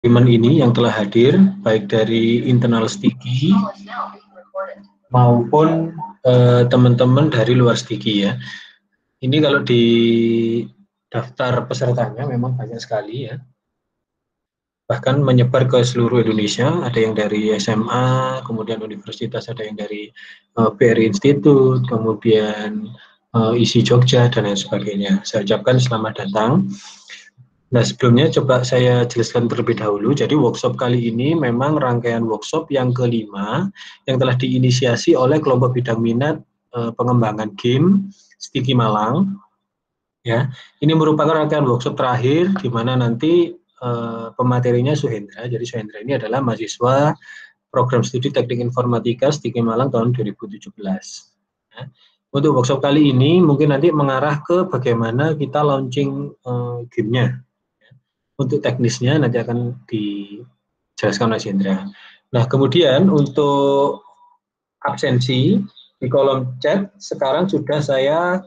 teman ini yang telah hadir, baik dari internal Stiki maupun teman-teman dari luar Stiki ya. Ini kalau di daftar pesertanya memang banyak sekali ya. Bahkan menyebar ke seluruh Indonesia, ada yang dari SMA, kemudian universitas, ada yang dari BRI Institute, kemudian ISI Jogja, dan lain sebagainya. Saya ucapkan selamat datang. Nah, sebelumnya coba saya jelaskan terlebih dahulu. Jadi workshop kali ini memang rangkaian workshop yang kelima yang telah diinisiasi oleh kelompok bidang minat pengembangan game Stiki Malang. Ya, ini merupakan rangkaian workshop terakhir di mana nanti pematerinya Suhendra. Jadi Suhendra ini adalah mahasiswa program studi Teknik Informatika Stiki Malang tahun 2017. Ya. Untuk workshop kali ini mungkin nanti mengarah ke bagaimana kita launching gamenya. Untuk teknisnya nanti akan dijelaskan oleh Hendra. Nah, kemudian untuk absensi di kolom chat sekarang sudah saya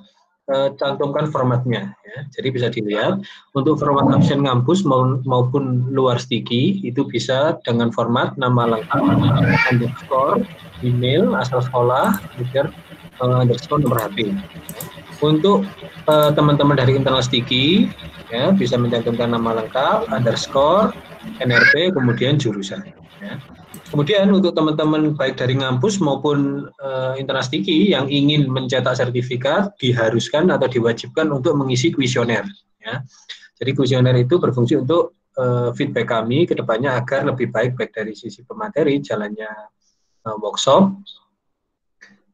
cantumkan formatnya. Ya. Jadi bisa dilihat untuk format absen ngampus maupun luar Stiki itu bisa dengan format nama lengkap, underscore, email, asal sekolah, kemudian underscore nomor HP. Untuk teman-teman dari internal Stiki ya, bisa mencantumkan nama lengkap, underscore, NRP, kemudian jurusan. Ya. Kemudian untuk teman-teman baik dari ngampus maupun internal Stiki yang ingin mencetak sertifikat diharuskan atau diwajibkan untuk mengisi kuesioner. Ya. Jadi kuesioner itu berfungsi untuk feedback kami ke depannya agar lebih baik dari sisi pemateri, jalannya workshop,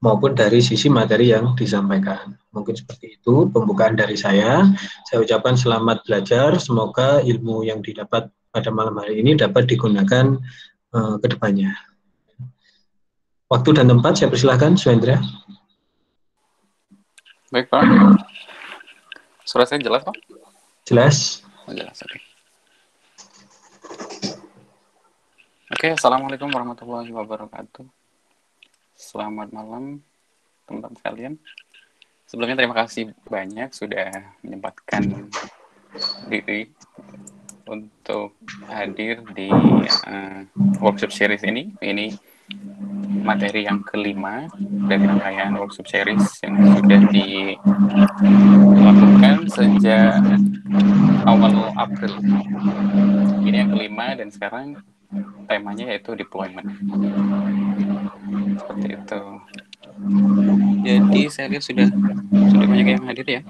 maupun dari sisi materi yang disampaikan. Mungkin seperti itu pembukaan dari saya. Saya ucapkan selamat belajar, semoga ilmu yang didapat pada malam hari ini dapat digunakan ke depannya. Waktu dan tempat saya persilahkan, Suhendra. Baik, Pak. Suara saya jelas, Pak? Jelas. Oh, jelas, oke. Oke, Assalamualaikum warahmatullahi wabarakatuh. Selamat malam, teman-teman sekalian. Sebelumnya terima kasih banyak sudah menyempatkan diri untuk hadir di workshop series ini. Ini materi yang kelima dari rangkaian workshop series yang sudah dilakukan sejak awal April. Ini yang kelima dan sekarang temanya yaitu deployment. Seperti itu. Jadi saya lihat sudah banyak yang hadir ya.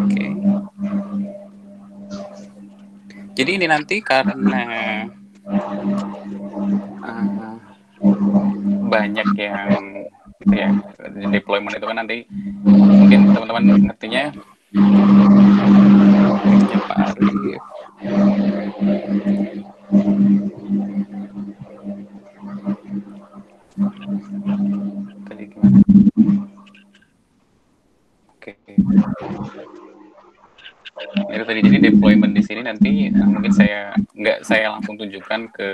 Oke. Jadi ini nanti karena banyak yang ya deployment itu kan nanti mungkin teman-teman ngertinya Pak Arif. Tadi gimana? Oke. Itu tadi jadi deployment di sini nanti mungkin nggak saya langsung tunjukkan ke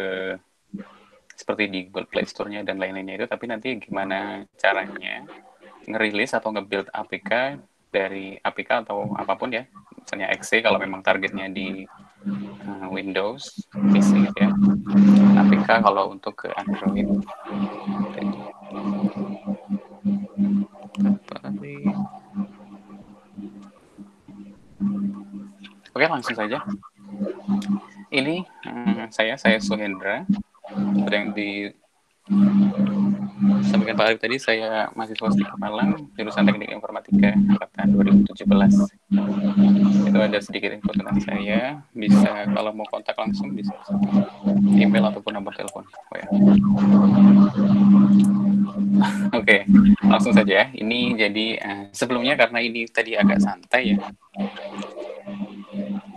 seperti di Google Play Store-nya dan lain-lainnya itu, tapi nanti gimana caranya ngerilis atau nge-build APK dari APK atau apapun ya, misalnya exe kalau memang targetnya di Windows PC gitu ya, APK kalau untuk ke Android. Oke, langsung saja. Ini saya Suhendra. Seperti yang disampaikan Pak Arif tadi, saya mahasiswa Stiki Malang, jurusan Teknik Informatika angkatan 2017. Itu ada sedikit info tentang saya. Bisa kalau mau kontak langsung bisa email ataupun nomor telepon. Oh, ya. Oke, langsung saja. Ini jadi sebelumnya karena ini tadi agak santai ya.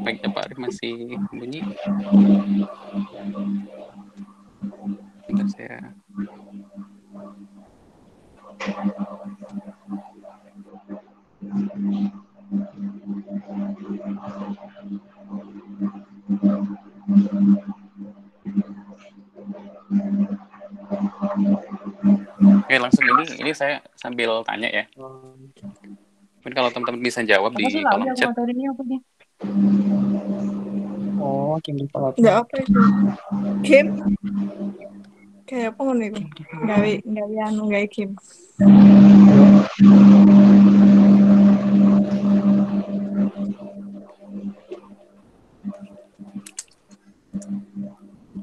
Baik, Pak Arif masih bunyi. Bentar saya. Oke, langsung ini saya sambil tanya ya. Mungkin kalau teman-teman bisa jawab di kolom chat. Oh, game developer. Enggak apa itu. Game kayak apa ngono iku? Game developer. Gawe anu gawe game.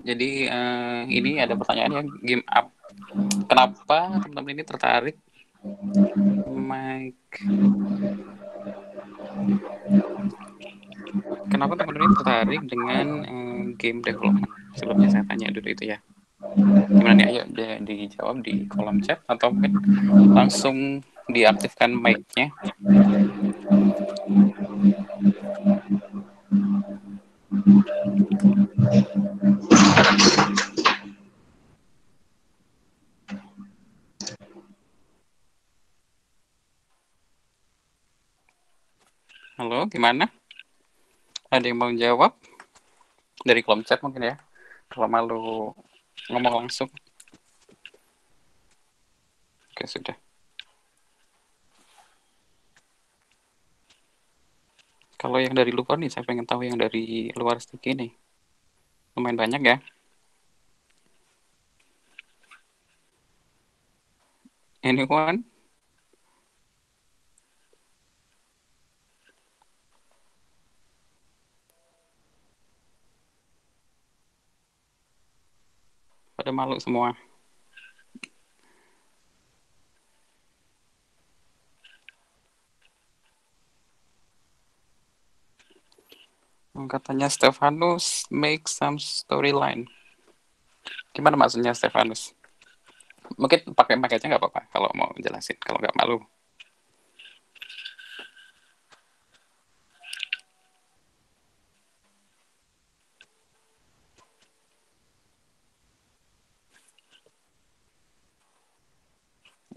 Jadi ini ada pertanyaan ya, game up. Kenapa teman-teman ini tertarik Kenapa teman-teman ini tertarik dengan game development? Sebelumnya saya tanya dulu itu ya. Gimana nih? Ayo dijawab di kolom chat atau mungkin langsung diaktifkan mic-nya. Halo, gimana? Ada yang mau jawab? Dari kolom chat mungkin ya. Kalau malu ngomong langsung. Oke, sudah. Kalau yang dari luar nih, saya pengen tahu yang dari luar Sticky nih. Lumayan banyak ya. Anyone? Pada malu semua. Katanya Stefanus make some storyline. Gimana maksudnya Stefanus? Mungkin pakai mic aja nggak apa-apa kalau mau jelasin, kalau nggak malu.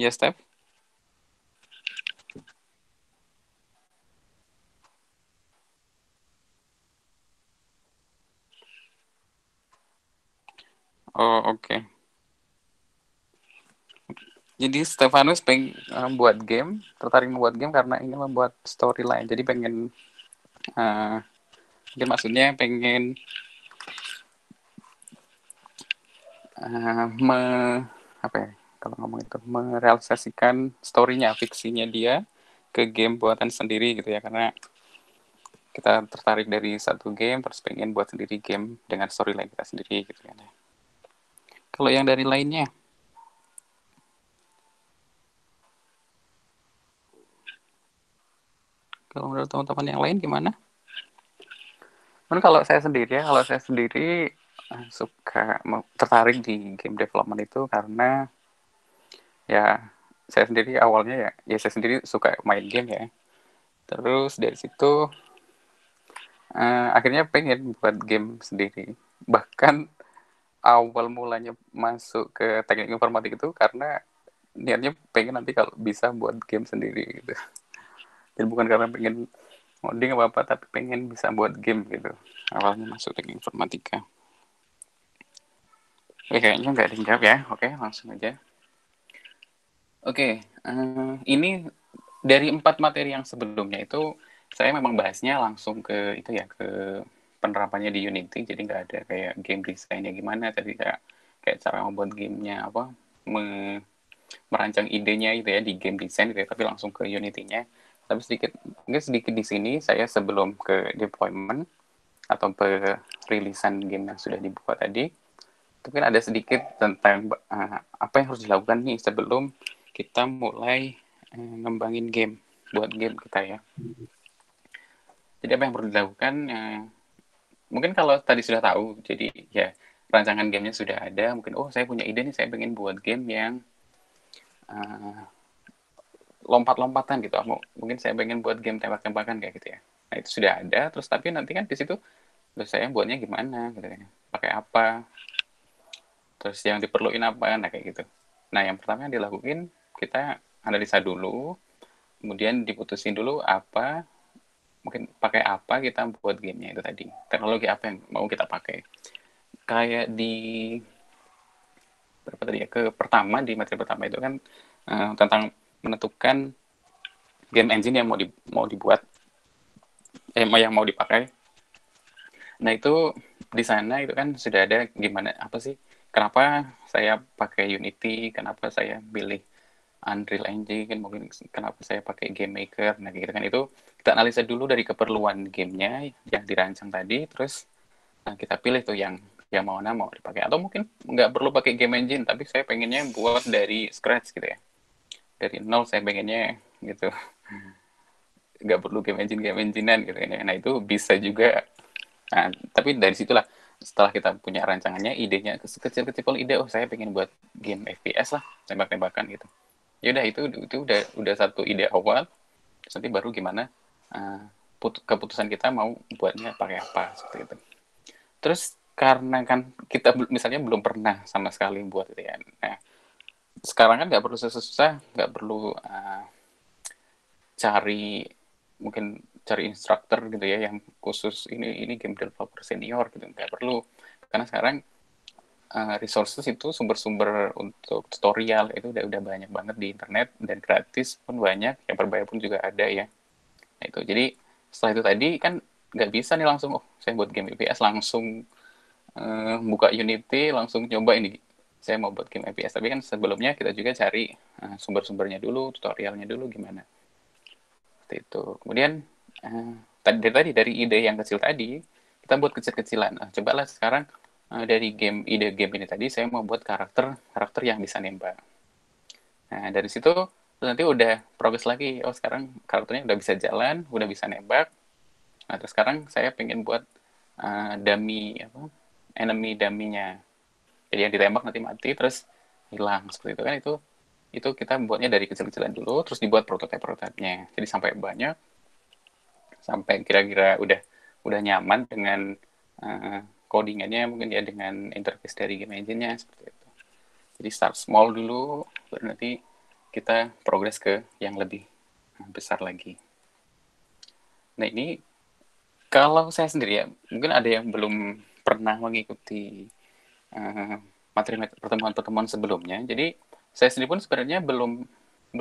Ya, Steph? Oh, oke. Jadi Stefanus pengen buat game, tertarik membuat game karena ingin membuat storyline. Jadi pengen, mungkin maksudnya pengen apa ya, kalau ngomong itu merealisasikan story-nya, fiksinya dia ke game buatan sendiri gitu ya, karena kita tertarik dari satu game terus pengen buat sendiri game dengan storyline kita sendiri gitu kan ya. Kalau yang dari lainnya, kalau menurut teman-teman yang lain gimana? Kalau saya sendiri suka tertarik di game development itu karena ya saya sendiri awalnya ya saya sendiri suka main game ya. Terus dari situ akhirnya pengen buat game sendiri. Bahkan awal mulanya masuk ke teknik informatik itu karena niatnya pengen nanti kalau bisa buat game sendiri gitu. Jadi bukan karena pengen ngoding apa-apa, tapi pengen bisa buat game gitu. Awalnya masuk teknik informatika. Oke, kayaknya nggak ada yang jawab ya. Oke, langsung aja. Oke, ini dari 4 materi yang sebelumnya itu, saya memang bahasnya langsung ke itu ya, ke penerapannya di Unity, jadi nggak ada kayak game design-nya gimana, tadi kayak cara membuat gamenya apa, merancang idenya itu ya di game design gitu ya, tapi langsung ke Unity-nya. Tapi mungkin sedikit di sini saya sebelum ke deployment atau perilisan game yang sudah dibuat tadi, mungkin ada sedikit tentang apa yang harus dilakukan nih sebelum kita mulai ngembangin game, buat game kita ya. Jadi apa yang perlu dilakukan, mungkin kalau tadi sudah tahu, jadi ya rancangan gamenya sudah ada, mungkin saya punya ide nih, saya pengen buat game yang lompat-lompatan gitu, mungkin saya pengen buat game tembak-tembakan kayak gitu ya. Nah itu sudah ada, terus tapi nanti kan di situ terus saya buatnya gimana gitu ya, pakai apa, terus yang diperluin apa, nah kayak gitu. Nah yang pertama yang dilakukan, kita analisa dulu, kemudian diputusin dulu apa, mungkin pakai apa kita buat gamenya itu tadi, teknologi apa yang mau kita pakai. Kayak di berapa tadi ya, di materi pertama itu kan tentang menentukan game engine yang mau dibuat, yang mau dipakai. Nah itu di sana itu kan sudah ada gimana apa sih? Kenapa saya pakai Unity? Kenapa saya pilih Unreal Engine? Mungkin kenapa saya pakai Game Maker? Nah gitu kan itu kita analisa dulu dari keperluan gamenya yang dirancang tadi, terus kita pilih tuh yang mana mau dipakai. Atau mungkin nggak perlu pakai Game Engine, tapi saya pengennya buat dari scratch gitu ya. Dari nol saya pengennya gitu. Nggak perlu game enginean gitu kan. Nah itu bisa juga. Nah, tapi dari situlah setelah kita punya rancangannya, idenya kecil-kecil ide, oh saya pengen buat game FPS lah, tembak-tembakan gitu. Ya udah itu udah satu ide awal. Terus nanti baru gimana keputusan kita mau buatnya pakai apa seperti itu. Terus karena kan kita misalnya belum pernah sama sekali buat itu ya. Nah, sekarang kan nggak perlu susah-susah, nggak perlu cari mungkin cari instruktur gitu ya yang khusus ini game developer senior gitu, nggak perlu, karena sekarang resources itu sumber-sumber untuk tutorial itu udah banyak banget di internet, dan gratis pun banyak, yang berbayar pun juga ada ya. Nah, itu jadi setelah itu tadi kan nggak bisa nih langsung oh saya buat game FPS langsung buka Unity langsung nyoba ini saya mau buat game FPS, tapi kan sebelumnya kita juga cari sumber-sumbernya dulu, tutorialnya dulu gimana. Seperti itu. Kemudian tadi dari ide yang kecil tadi kita buat kecil-kecilan. Cobalah sekarang dari ide game ini tadi saya mau buat karakter yang bisa nembak. Nah dari situ nanti udah progres lagi. Oh sekarang karakternya udah bisa jalan, udah bisa nembak. Nah terus sekarang saya pengen buat enemy dummy-nya. Jadi yang ditembak nanti mati terus hilang seperti itu kan, itu kita buatnya dari kecil-kecilan dulu, terus dibuat prototipe-prototipenya. Jadi sampai banyak, sampai kira-kira udah nyaman dengan codingannya mungkin ya, dengan interface dari game engine-nya seperti itu. Jadi start small dulu, baru nanti kita progres ke yang lebih besar lagi. Nah ini kalau saya sendiri ya, mungkin ada yang belum pernah mengikuti materi pertemuan-pertemuan sebelumnya. Jadi saya sendiri pun sebenarnya belum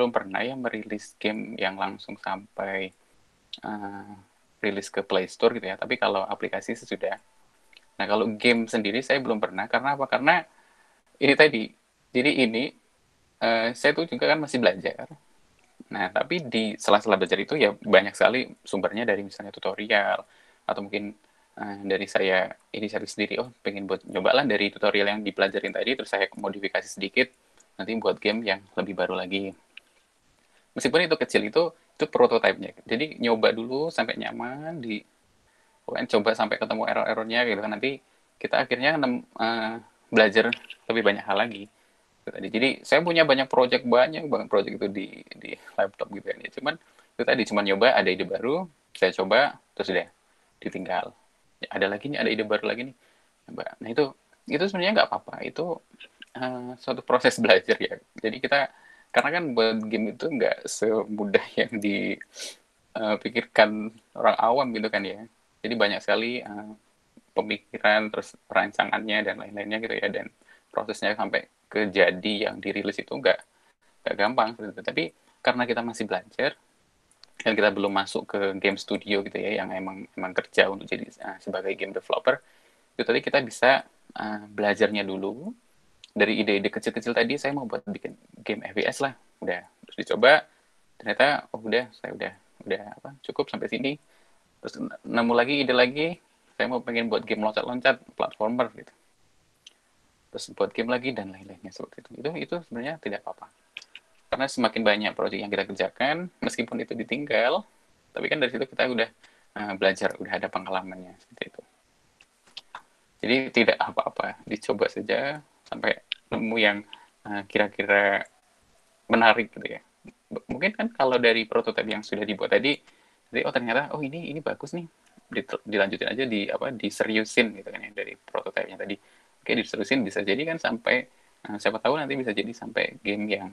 pernah ya merilis game yang langsung sampai rilis ke Play Store gitu ya. Tapi kalau aplikasi sudah. Nah kalau game sendiri saya belum pernah. Karena apa? Karena ini tadi. Jadi ini saya tuh juga kan masih belajar. Nah tapi di sela-sela belajar itu ya banyak sekali sumbernya dari misalnya tutorial atau mungkin dari saya inisiatif sendiri, oh pengen buat nyobalah dari tutorial yang dipelajarin tadi, terus saya modifikasi sedikit, nanti buat game yang lebih baru lagi. Meskipun itu kecil, itu prototipenya. Jadi nyoba dulu sampai nyaman, coba sampai ketemu error-errornya gitu kan, nanti kita akhirnya belajar lebih banyak hal lagi. Jadi saya punya banyak project itu di laptop gitu kan ya. Cuman itu tadi cuma nyoba, ada ide baru, saya coba terus udah ditinggal. Ya, ada lagi nih, ada ide baru lagi nih. Nah itu sebenarnya nggak apa-apa. Itu suatu proses belajar ya. Jadi kita karena kan buat game itu nggak semudah yang dipikirkan orang awam gitu kan ya. Jadi banyak sekali pemikiran, terus perancangannya dan lain-lainnya gitu ya, dan prosesnya sampai ke jadi yang dirilis itu nggak gampang gitu. Tapi karena kita masih belajar dan kita belum masuk ke game studio gitu ya, yang emang kerja untuk jadi sebagai game developer, itu tadi kita bisa belajarnya dulu dari ide-ide kecil-kecil tadi. Saya mau buat bikin game FPS lah, udah terus dicoba, ternyata oh udah saya udah cukup sampai sini, terus nemu lagi ide lagi, saya mau pengen buat game loncat-loncat platformer gitu, terus buat game lagi dan lain-lainnya seperti itu sebenarnya tidak apa-apa, karena semakin banyak proyek yang kita kerjakan meskipun itu ditinggal, tapi kan dari situ kita udah belajar, udah ada pengalamannya seperti itu. Jadi tidak apa-apa, dicoba saja sampai nemu yang kira-kira menarik gitu ya. Mungkin kan kalau dari prototipe yang sudah dibuat tadi, jadi oh ternyata oh ini bagus nih, dilanjutin aja diseriusin gitu kan ya, dari prototipenya tadi. Oke, diseriusin bisa jadi kan sampai siapa tahu nanti bisa jadi sampai game yang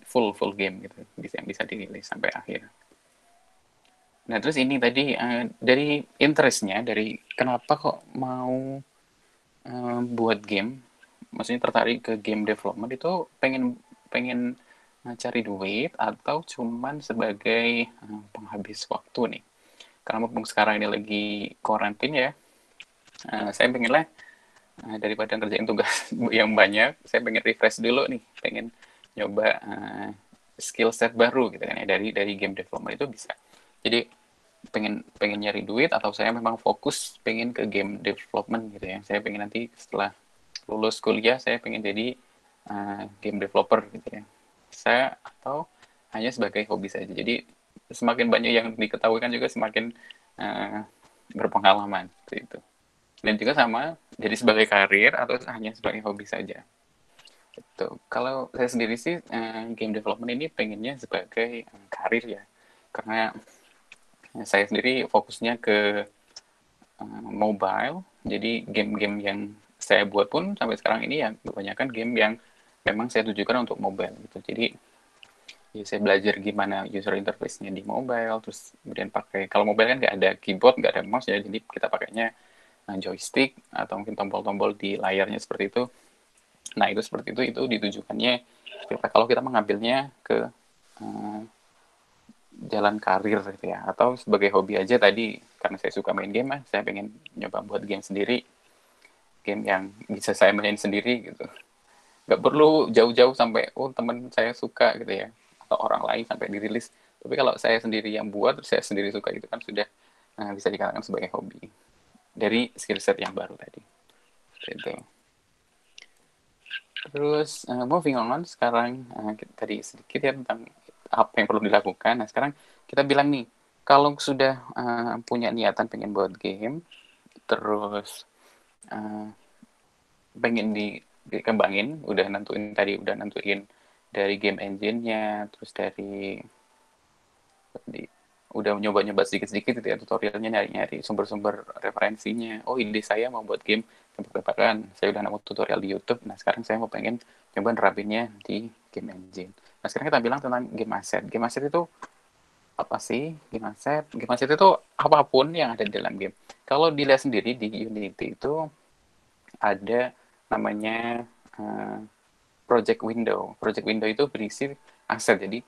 full game gitu, yang bisa dirilis sampai akhir. Nah terus ini tadi dari interestnya, dari kenapa kok mau buat game, maksudnya tertarik ke game development itu pengen cari duit atau cuman sebagai penghabis waktu nih? Karena mumpung sekarang ini lagi karantin ya, Saya pengenlah daripada ngerjain tugas yang banyak, saya pengen refresh dulu nih, pengen nyoba skill set baru gitu kan ya, dari game development itu bisa. Jadi pengen pengen nyari duit, atau saya memang fokus pengen ke game development gitu ya. Saya pengen nanti setelah lulus kuliah saya pengen jadi game developer gitu ya. Saya atau hanya sebagai hobi saja. Jadi semakin banyak yang diketahui kan juga semakin berpengalaman gitu. Dan juga sama, jadi sebagai karir atau hanya sebagai hobi saja. Gitu. Kalau saya sendiri sih, game development ini pengennya sebagai karir ya. Karena saya sendiri fokusnya ke mobile, jadi game-game yang saya buat pun sampai sekarang ini ya kebanyakan game yang memang saya tujukan untuk mobile gitu. Jadi ya saya belajar gimana user interface-nya di mobile, terus kemudian pakai, kalau mobile kan nggak ada keyboard, nggak ada mouse ya, jadi kita pakainya joystick atau mungkin tombol-tombol di layarnya seperti itu. Nah itu seperti itu ditujukannya kalau kita mengambilnya ke jalan karir gitu ya, atau sebagai hobi aja tadi, karena saya suka main game, saya pengen nyoba buat game sendiri, game yang bisa saya main sendiri gitu, nggak perlu jauh-jauh sampai teman saya suka gitu ya, atau orang lain sampai dirilis, tapi kalau saya sendiri yang buat, saya sendiri suka, itu kan sudah bisa dikatakan sebagai hobi dari skill set yang baru tadi gitu. Terus moving on, sekarang tadi sedikit ya tentang apa yang perlu dilakukan. Nah sekarang kita bilang nih, kalau sudah punya niatan pengen buat game, terus pengen dikembangin, udah nentuin dari game engine-nya, terus udah nyoba-nyoba sedikit-sedikit gitu ya, tutorialnya, nyari-nyari sumber-sumber referensinya. Oh ide saya mau buat game tebak-tebakan, saya udah nemu tutorial di YouTube. Nah sekarang saya mau pengen coba nerapinnya di game engine. Nah sekarang kita bilang tentang game asset. Game asset itu apa sih? Game asset itu apapun yang ada di dalam game. Kalau dilihat sendiri di Unity itu ada namanya project window. Project window itu berisi aset. Jadi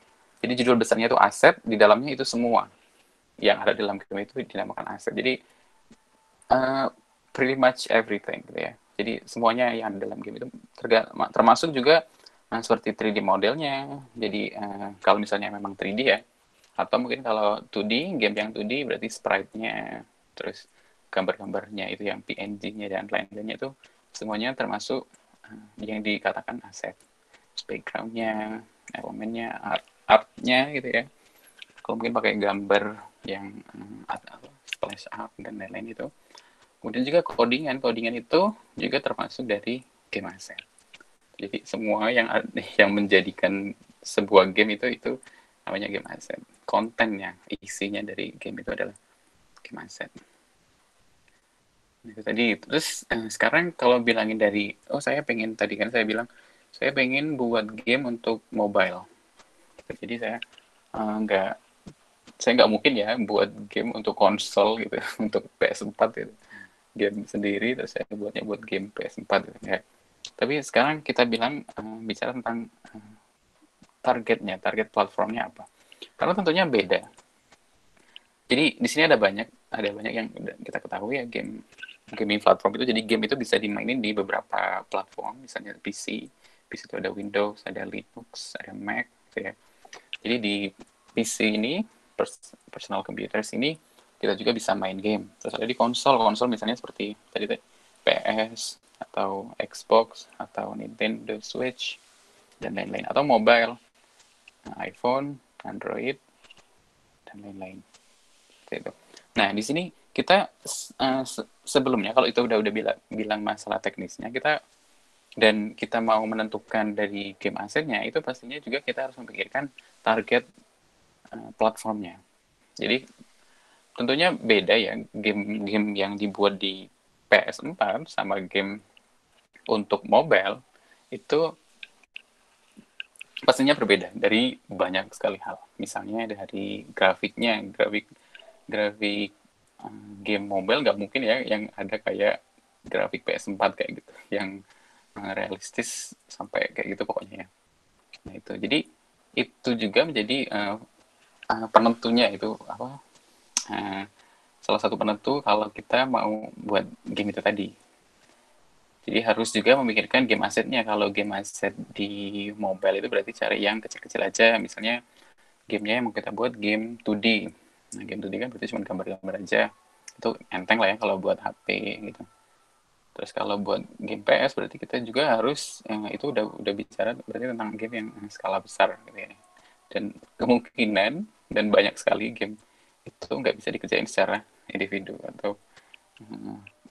judul besarnya itu aset, di dalamnya itu semua yang ada dalam game itu dinamakan aset. Jadi pretty much everything gitu ya. Jadi semuanya yang ada dalam game itu termasuk juga seperti 3D modelnya. Jadi kalau misalnya memang 3D ya, atau mungkin kalau 2D, game yang 2D berarti sprite-nya, terus gambar-gambarnya itu yang PNG-nya dan lain-lainnya itu semuanya termasuk yang dikatakan aset. Background-nya, elemennya, art-nya gitu ya. Kalau mungkin pakai gambar yang splash art dan lain-lain itu. Kemudian juga codingan itu juga termasuk dari game asset. Jadi semua yang menjadikan sebuah game itu namanya game asset. Kontennya, isinya dari game itu adalah game asset. Itu tadi. Terus sekarang kalau bilangin dari, saya pengen, tadi kan saya bilang saya pengen buat game untuk mobile. Jadi saya nggak mungkin ya buat game untuk konsol gitu, untuk PS4 gitu, game sendiri terus saya buatnya buat game PS4 gitu ya. Tapi sekarang kita bicara tentang target platformnya apa, karena tentunya beda. Jadi di sini ada banyak yang udah kita ketahui ya, gaming platform itu. Jadi game itu bisa dimainin di beberapa platform, misalnya PC itu ada Windows, ada Linux, ada Mac gitu ya. Jadi di PC ini, personal computers ini, kita juga bisa main game. Terus ada di konsol misalnya seperti tadi PS atau Xbox atau Nintendo Switch dan lain-lain, atau mobile, iPhone, Android dan lain-lain. Gitu. Nah di sini kita sebelumnya, kalau itu udah bilang masalah teknisnya, kita mau menentukan dari game asetnya, itu pastinya juga kita harus memikirkan target platformnya. Jadi tentunya beda ya, game yang dibuat di PS4 sama game untuk mobile itu pastinya berbeda dari banyak sekali hal. Misalnya dari grafiknya, grafik game mobile nggak mungkin ya yang ada kayak grafik PS4 kayak gitu, yang realistis sampai kayak gitu pokoknya ya. Nah itu, jadi itu juga menjadi penentunya itu apa, salah satu penentu kalau kita mau buat game itu tadi. Jadi harus juga memikirkan game asetnya. Kalau game aset di mobile itu berarti cari yang kecil-kecil aja. Misalnya gamenya yang mau kita buat game 2D. Nah, game 2D kan berarti cuma gambar-gambar aja. Itu enteng lah ya kalau buat HP gitu. Terus kalau buat game PS berarti kita juga harus itu udah bicara berarti tentang game yang skala besar gitu ya. Dan kemungkinan dan banyak sekali game itu nggak bisa dikerjain secara individu atau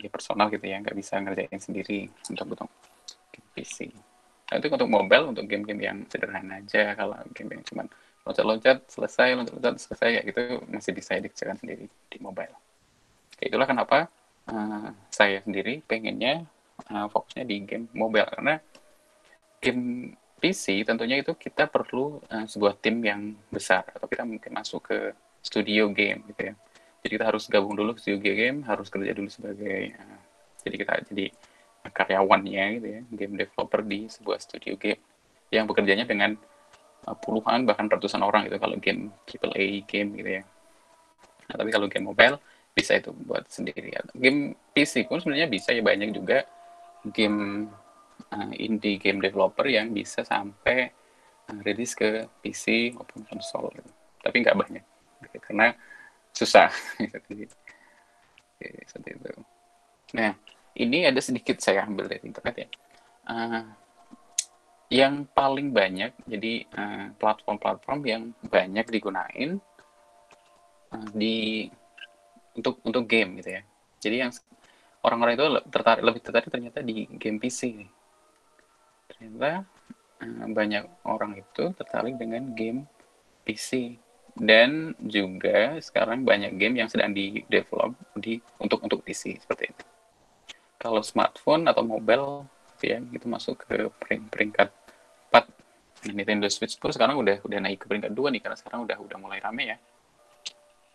ya personal gitu ya, nggak bisa ngerjain sendiri untuk game PC. Nah, itu untuk mobile, untuk game-game yang sederhana aja. Kalau game yang cuma loncat-loncat selesai, loncat-loncat selesai, ya gitu masih bisa dikerjakan sendiri di mobile. Kayak itulah kenapa saya sendiri pengennya fokusnya di game mobile, karena game PC tentunya itu kita perlu sebuah tim yang besar, atau kita mungkin masuk ke studio game gitu ya. Jadi kita harus gabung dulu ke studio game, harus kerja dulu sebagai jadi kita jadi karyawannya gitu ya, game developer di sebuah studio game yang bekerjanya dengan puluhan bahkan ratusan orang gitu kalau game AAA game gitu ya. Nah, tapi kalau game mobile bisa itu buat sendiri. Game PC pun sebenarnya bisa ya, banyak juga game indie game developer yang bisa sampai rilis ke PC maupun konsol gitu. Tapi nggak banyak gitu, karena susah seperti itu. Nah, ini ada sedikit saya ambil dari internet ya. Yang paling banyak, jadi platform-platform yang banyak digunain di untuk game gitu ya. Jadi yang orang-orang itu lebih tertarik ternyata di game PC. Ternyata banyak orang itu tertarik dengan game PC, dan juga sekarang banyak game yang sedang di develop untuk PC seperti itu. Kalau smartphone atau mobile ya itu masuk ke peringkat 4. Nintendo Switch pun sekarang udah naik ke peringkat 2 nih, karena sekarang udah mulai rame ya.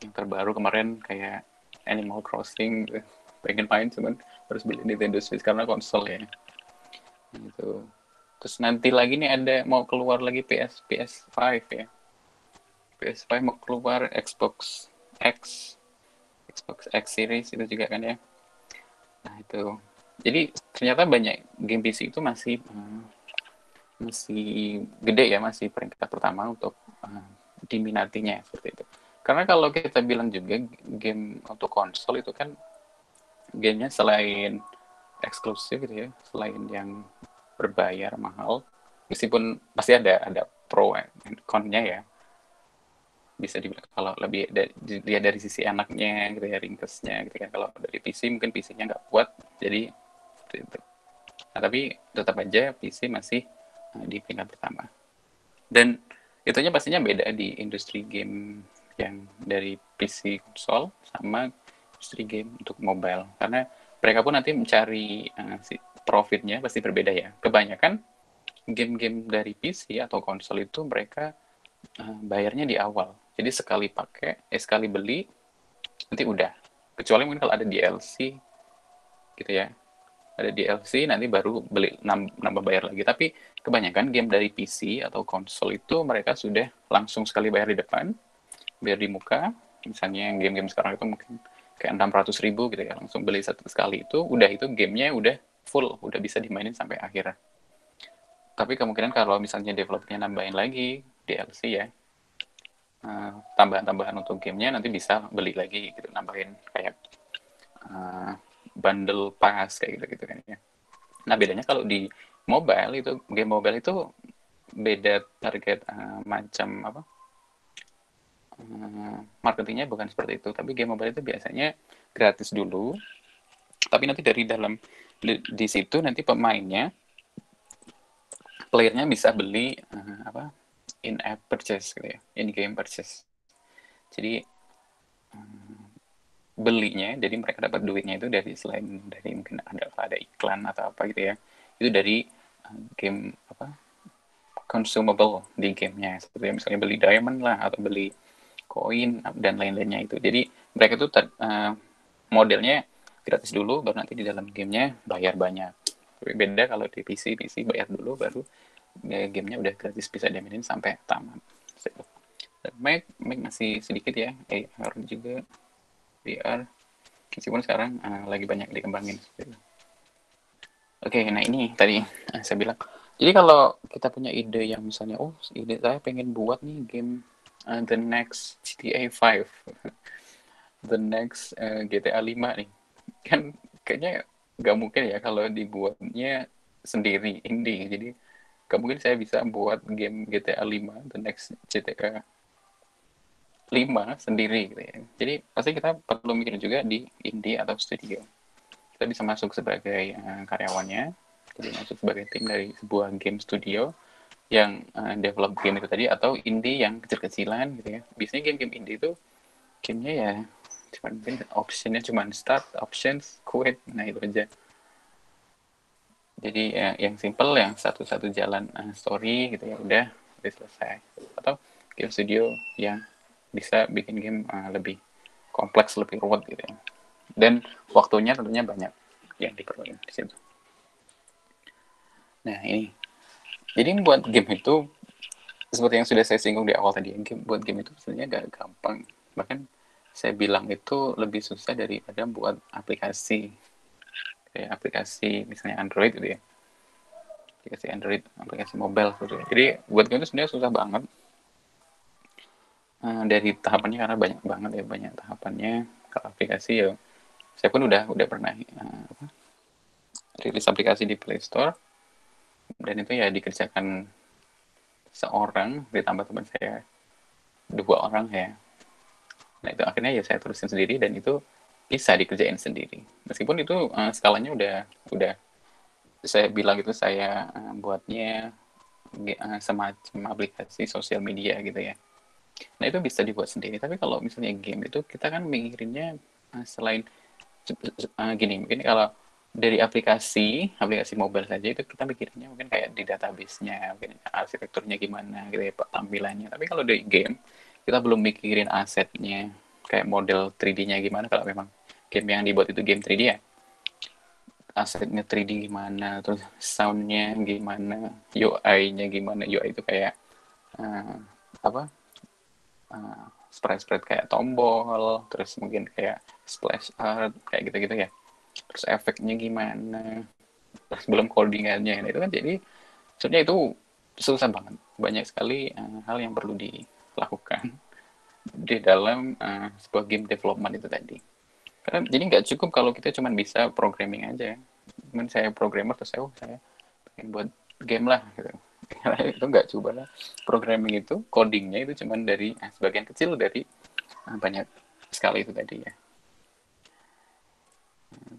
Yang terbaru kemarin kayak Animal Crossing gitu. Pengen main cuman harus beli Nintendo Switch karena konsol ya. Gitu. Terus nanti lagi nih ada mau keluar lagi PS5 ya. PS5 mau keluar, Xbox X series itu juga kan ya. Nah itu. Jadi ternyata banyak game PC itu masih gede ya, masih peringkat pertama untuk diminatinya seperti itu. Karena kalau kita bilang juga game untuk konsol itu kan gamenya selain eksklusif gitu ya, selain yang berbayar mahal, meskipun pasti ada pro and con-nya ya, bisa dibilang kalau lebih dilihat dari sisi enaknya gitu ya, ringkesnya gitu kan. Kalau dari PC mungkin PC-nya nggak kuat, jadi seperti itu. Nah, tapi tetap aja PC masih di peringkat pertama. Dan itunya pastinya beda di industri game yang dari PC konsol sama industri game untuk mobile, karena mereka pun nanti mencari si profitnya pasti berbeda ya. Kebanyakan game-game dari PC atau konsol itu mereka bayarnya di awal, jadi sekali beli nanti udah, kecuali mungkin kalau ada DLC gitu ya, ada DLC nanti baru beli nambah bayar lagi. Tapi kebanyakan game dari PC atau konsol itu mereka sudah langsung sekali bayar di depan, bayar di muka. Misalnya yang game-game sekarang itu mungkin kayak 600.000 gitu ya, langsung beli satu sekali itu gamenya udah full, udah bisa dimainin sampai akhir. Tapi kemungkinan kalau misalnya developernya nambahin lagi DLC ya, tambahan-tambahan untuk gamenya, nanti bisa beli lagi gitu, nambahin kayak bundle pass kayak gitu kan ya. Nah bedanya kalau di mobile itu, game mobile itu beda target macam apa, marketingnya bukan seperti itu. Tapi game mobile itu biasanya gratis dulu, tapi nanti dari dalam di situ nanti playernya bisa beli in-app purchase gitu ya, in-game purchase. Jadi belinya, jadi mereka dapat duitnya itu dari selain dari mungkin ada iklan atau apa gitu ya, itu dari game consumable di gamenya, seperti misalnya beli diamond lah atau beli koin dan lain-lainnya itu. Jadi mereka itu modelnya gratis dulu, baru nanti di dalam gamenya bayar banyak. Beda kalau di PC bayar dulu, baru gamenya udah gratis bisa dimainin sampai tamat. Mac masih sedikit ya, AR juga VR, meskipun sekarang lagi banyak dikembangin. Oke, nah ini tadi saya bilang. Jadi kalau kita punya ide yang misalnya, ide saya pengen buat nih game the next GTA 5, the next GTA 5 nih. Kan kayaknya nggak mungkin ya kalau dibuatnya sendiri, indie. Jadi nggak mungkin saya bisa buat game GTA 5, the next GTA 5 sendiri gitu ya. Jadi pasti kita perlu mikir juga di indie atau studio. Kita bisa masuk sebagai karyawannya, jadi masuk sebagai tim dari sebuah game studio yang develop game itu tadi, atau indie yang kecil-kecilan gitu ya. Biasanya game-game indie itu gamenya ya cuma mungkin optionnya cuma start, options, quit, nah itu aja. Jadi yang simple, yang satu-satu jalan story gitu ya, udah selesai. Atau game studio yang bisa bikin game lebih kompleks, lebih ruwet gitu ya. Dan waktunya tentunya banyak yang diperlukan di situ. Nah ini, jadi buat game itu seperti yang sudah saya singgung di awal tadi, buat game itu sebenarnya gak gampang. Bahkan saya bilang itu lebih susah daripada buat aplikasi, kayak aplikasi misalnya Android gitu ya, aplikasi Android, aplikasi mobile gitu. Jadi buat game itu sebenarnya susah banget dari tahapannya, karena banyak banget ya, banyak tahapannya. Kalau aplikasi ya, saya pun udah pernah rilis aplikasi di Play Store, dan itu ya dikerjakan seorang ditambah teman saya 2 orang ya. Nah itu akhirnya ya saya terusin sendiri, dan itu bisa dikerjain sendiri. Meskipun itu skalanya udah saya bilang itu saya buatnya semacam aplikasi sosial media gitu ya. Nah itu bisa dibuat sendiri. Tapi kalau misalnya game itu kita kan mikirinnya selain gini, mungkin kalau dari aplikasi mobile saja itu kita mikirnya mungkin kayak di database-nya, mungkin arsitekturnya gimana gitu ya, tampilannya. Tapi kalau dari game, kita belum mikirin asetnya, kayak model 3D-nya gimana. Kalau memang game yang dibuat itu game 3D ya, asetnya 3D gimana, terus sound-nya gimana, UI-nya gimana. UI itu kayak uh, apa? Sprite-sprite kayak tombol, terus mungkin kayak splash art, kayak gitu-gitu ya. Terus efeknya gimana, terus belum codingannya. Nah itu kan jadi sebenarnya itu susah banget, banyak sekali hal yang perlu dilakukan di dalam sebuah game development itu tadi. Karena jadi nggak cukup kalau kita cuma bisa programming aja. Cuman saya programmer terus saya pengen buat game lah gitu. Itu nggak coba lah. Programming itu, codingnya itu cuma dari sebagian kecil dari banyak sekali itu tadi ya.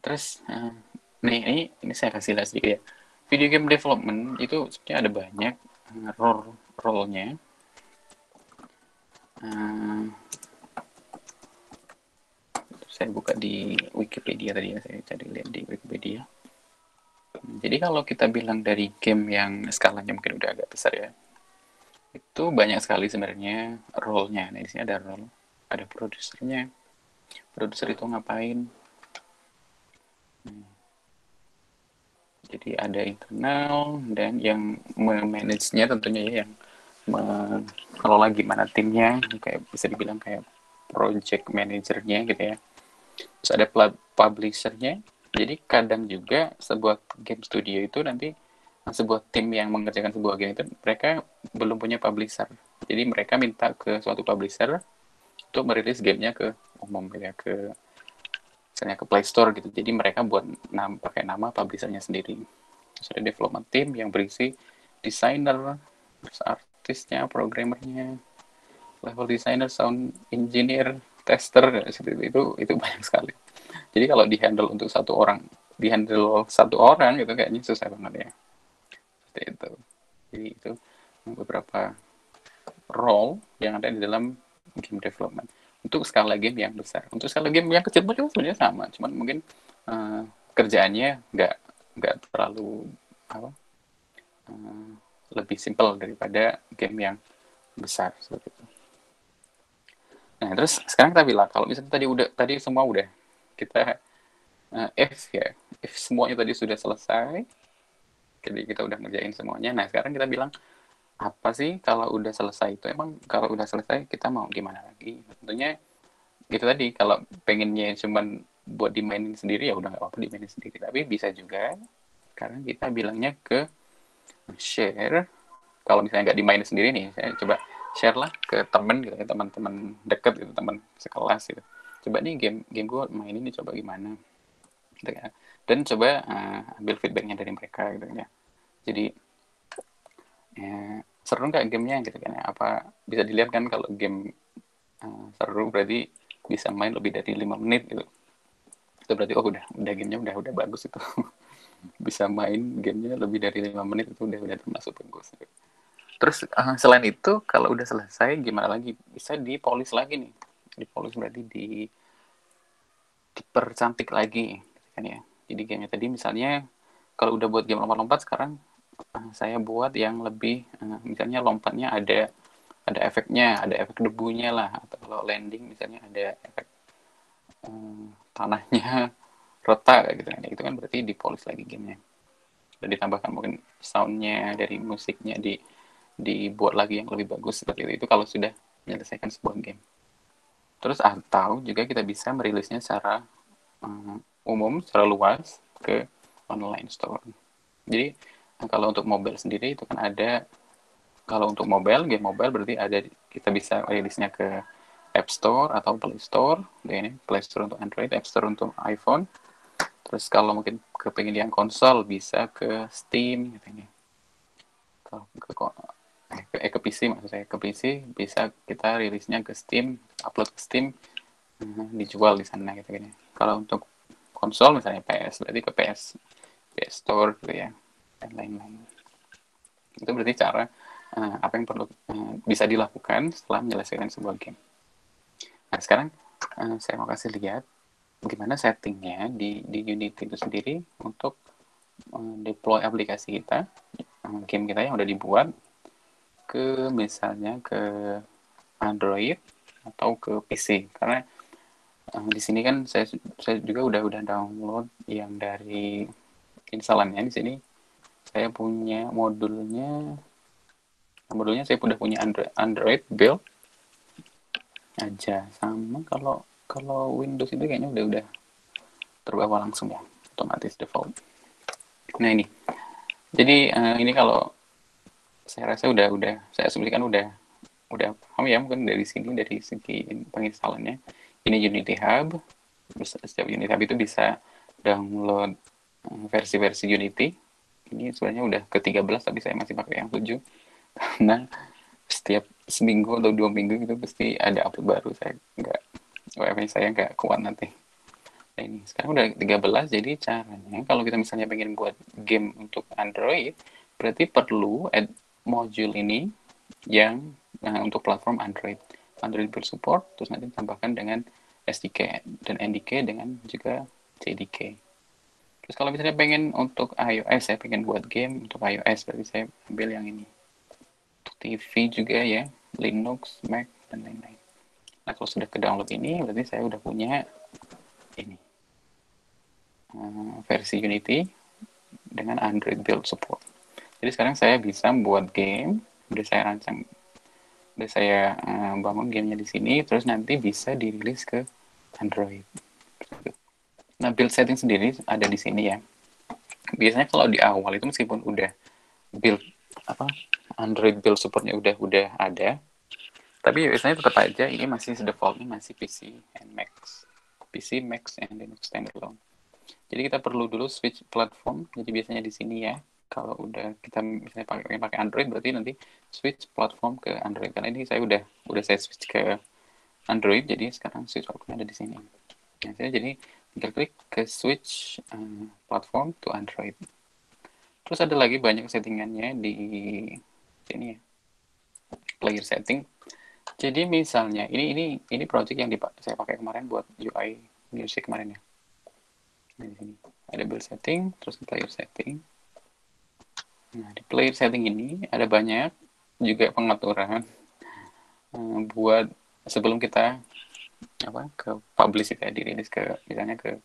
Terus ini saya kasih lihat sedikit ya. Video game development itu sebenarnya ada banyak role-nya. Saya buka di Wikipedia tadi ya, saya cari lihat di Wikipedia. Jadi kalau kita bilang dari game yang skalanya mungkin udah agak besar ya, itu banyak sekali sebenarnya role-nya. Nah di sini ada role, ada produsernya. Produser itu ngapain? Jadi ada internal dan yang memanage-nya tentunya ya, yang mengelola gimana timnya, kayak bisa dibilang kayak project manajernya gitu ya. Terus ada publishernya. Jadi kadang juga sebuah game studio itu nanti sebuah tim yang mengerjakan sebuah game itu mereka belum punya publisher. Jadi mereka minta ke suatu publisher untuk merilis gamenya ke umum ya, ke misalnya ke Play Store gitu. Jadi mereka buat pakai nama publishernya sendiri. Terus ada development team yang berisi designer, terus artisnya, programmernya, level designer, sound engineer, tester, itu banyak sekali. Jadi kalau dihandle untuk satu orang, dihandle satu orang itu kayaknya susah banget ya. Seperti itu. Jadi itu beberapa role yang ada di dalam game development. Untuk skala game yang besar, untuk skala game yang kecil pun sebenarnya sama, cuman mungkin kerjaannya nggak terlalu apa, lebih simple daripada game yang besar seperti itu. Nah terus sekarang kita bilang kalau misalnya tadi semua udah kita if semuanya tadi sudah selesai, jadi kita udah ngerjain semuanya. Nah sekarang kita bilang apa sih kalau udah selesai itu, emang kalau udah selesai kita mau gimana lagi? Tentunya gitu tadi, kalau pengennya cuman buat dimainin sendiri ya udah nggak apa-apa dimainin sendiri, tapi bisa juga karena kita bilangnya ke share. Kalau misalnya nggak dimainin sendiri nih, saya coba share lah ke temen gitu ya, teman-teman deket gitu, teman sekelas gitu. Coba nih game gue main ini coba gimana gitu ya. Dan coba ambil feedbacknya dari mereka gitu ya. Jadi seru nggak gamenya gitu kan ya. Apa bisa dilihat kan kalau game seru berarti bisa main lebih dari 5 menit gitu. Itu berarti oh udah gamenya udah bagus itu. Bisa main gamenya lebih dari 5 menit itu udah termasuk bagus. Terus selain itu kalau udah selesai gimana lagi? Bisa dipolis lagi nih. Dipolis berarti dipercantik lagi kan ya. Jadi gamenya tadi misalnya kalau udah buat game lompat-lompat, sekarang saya buat yang lebih misalnya lompatnya ada efeknya, ada efek debunya lah, atau kalau landing misalnya ada efek tanahnya retak gitu kan. Itu kan berarti dipolis lagi gamenya. Dan ditambahkan mungkin soundnya dari musiknya dibuat lagi yang lebih bagus seperti itu kalau sudah menyelesaikan sebuah game. Terus atau juga kita bisa merilisnya secara umum, secara luas ke online store. Jadi kalau untuk mobile sendiri itu kan ada, kalau untuk game mobile berarti ada, kita bisa rilisnya ke App Store atau Play Store. Ini Play Store untuk Android, App Store untuk iPhone. Terus kalau mungkin kepengen yang konsol bisa ke Steam gitu ini. Kalau ke PC maksud saya, ke PC bisa kita rilisnya ke Steam, upload ke Steam, dijual di sana gitu kan. Kalau untuk konsol misalnya PS berarti ke PS Store gitu ya, dan lain-lain. Itu berarti cara apa yang perlu bisa dilakukan setelah menyelesaikan sebuah game. Nah sekarang saya mau kasih lihat gimana settingnya di Unity itu sendiri untuk deploy aplikasi kita, game kita yang udah dibuat ke misalnya ke Android atau ke PC. Karena di sini kan saya juga udah download yang dari instalannya. Di sini saya punya modulnya saya udah punya Android build aja. Sama kalau Windows itu kayaknya udah terbawa langsung ya, otomatis default. Nah ini, jadi ini kalau saya rasa udah saya asumsikan udah paham ya mungkin dari sini, dari segi penginstalannya. Ini Unity Hub. Setiap Unity Hub itu bisa download versi-versi Unity. Ini sebenarnya udah ke-13 tapi saya masih pakai yang 7 karena setiap seminggu atau 2 minggu gitu pasti ada upload baru. WiFi saya nggak kuat nanti. Nah ini sekarang udah 13, jadi caranya kalau kita misalnya pengen buat game untuk Android, berarti perlu add module ini yang untuk platform Android Build Support, terus nanti tambahkan dengan SDK dan NDK dengan juga JDK. Terus kalau misalnya pengen untuk iOS, saya pengen buat game untuk iOS, berarti saya ambil yang ini. Untuk TV juga ya, Linux, Mac, dan lain-lain. Nah kalau sudah ke download ini, berarti saya udah punya ini versi Unity dengan Android Build Support. Jadi sekarang saya bisa buat game, udah saya rancang, udah saya bangun gamenya di sini, terus nanti bisa dirilis ke Android. Nah build setting sendiri ada di sini ya. Biasanya kalau di awal itu meskipun udah build Android build supportnya udah ada, tapi biasanya tetap aja ini masih defaultnya masih PC, Mac, and Linux standalone. Jadi kita perlu dulu switch platform. Jadi biasanya di sini ya, kalau udah kita misalnya pakai Android, berarti nanti switch platform ke Android. Karena ini saya udah saya switch ke Android, jadi sekarang switch platformnya ada di sini. Nah, saya jadi tinggal klik ke switch platform to Android. Terus ada lagi banyak settingannya di sini ya, player setting. Jadi misalnya ini project yang saya pakai kemarin buat UI music kemarin ya. Nah, di sini ada build setting, terus player setting. Nah, di player setting ini ada banyak juga pengaturan buat sebelum kita ke publish ya, dirilis ke misalnya ke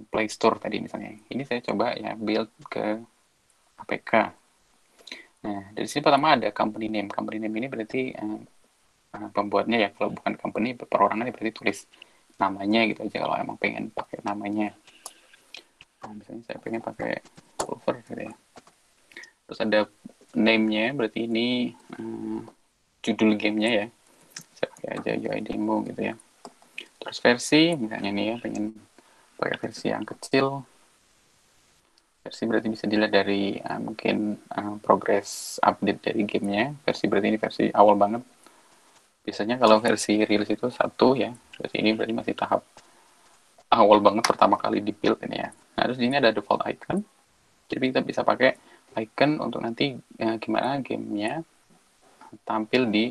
Play Store tadi misalnya. Ini saya coba ya build ke APK. Nah, dari sini pertama ada company name. Company name ini berarti pembuatnya ya, kalau bukan company perorangan berarti tulis namanya gitu aja kalau emang pengen pakai namanya. Nah, misalnya saya pengen pakai Pulver gitu ya. Terus ada name-nya, berarti ini judul gamenya ya. Saya pakai aja UI demo gitu ya. Terus versi, misalnya nih ya, pengen pakai versi yang kecil. Versi berarti bisa dilihat dari mungkin progress update dari gamenya. Versi berarti ini versi awal banget. Biasanya kalau versi rilis itu 1 ya. Versi ini berarti masih tahap awal banget, pertama kali di build ini ya. Nah, terus di sini ada default icon. Jadi kita bisa pakai icon untuk nanti gimana gamenya tampil di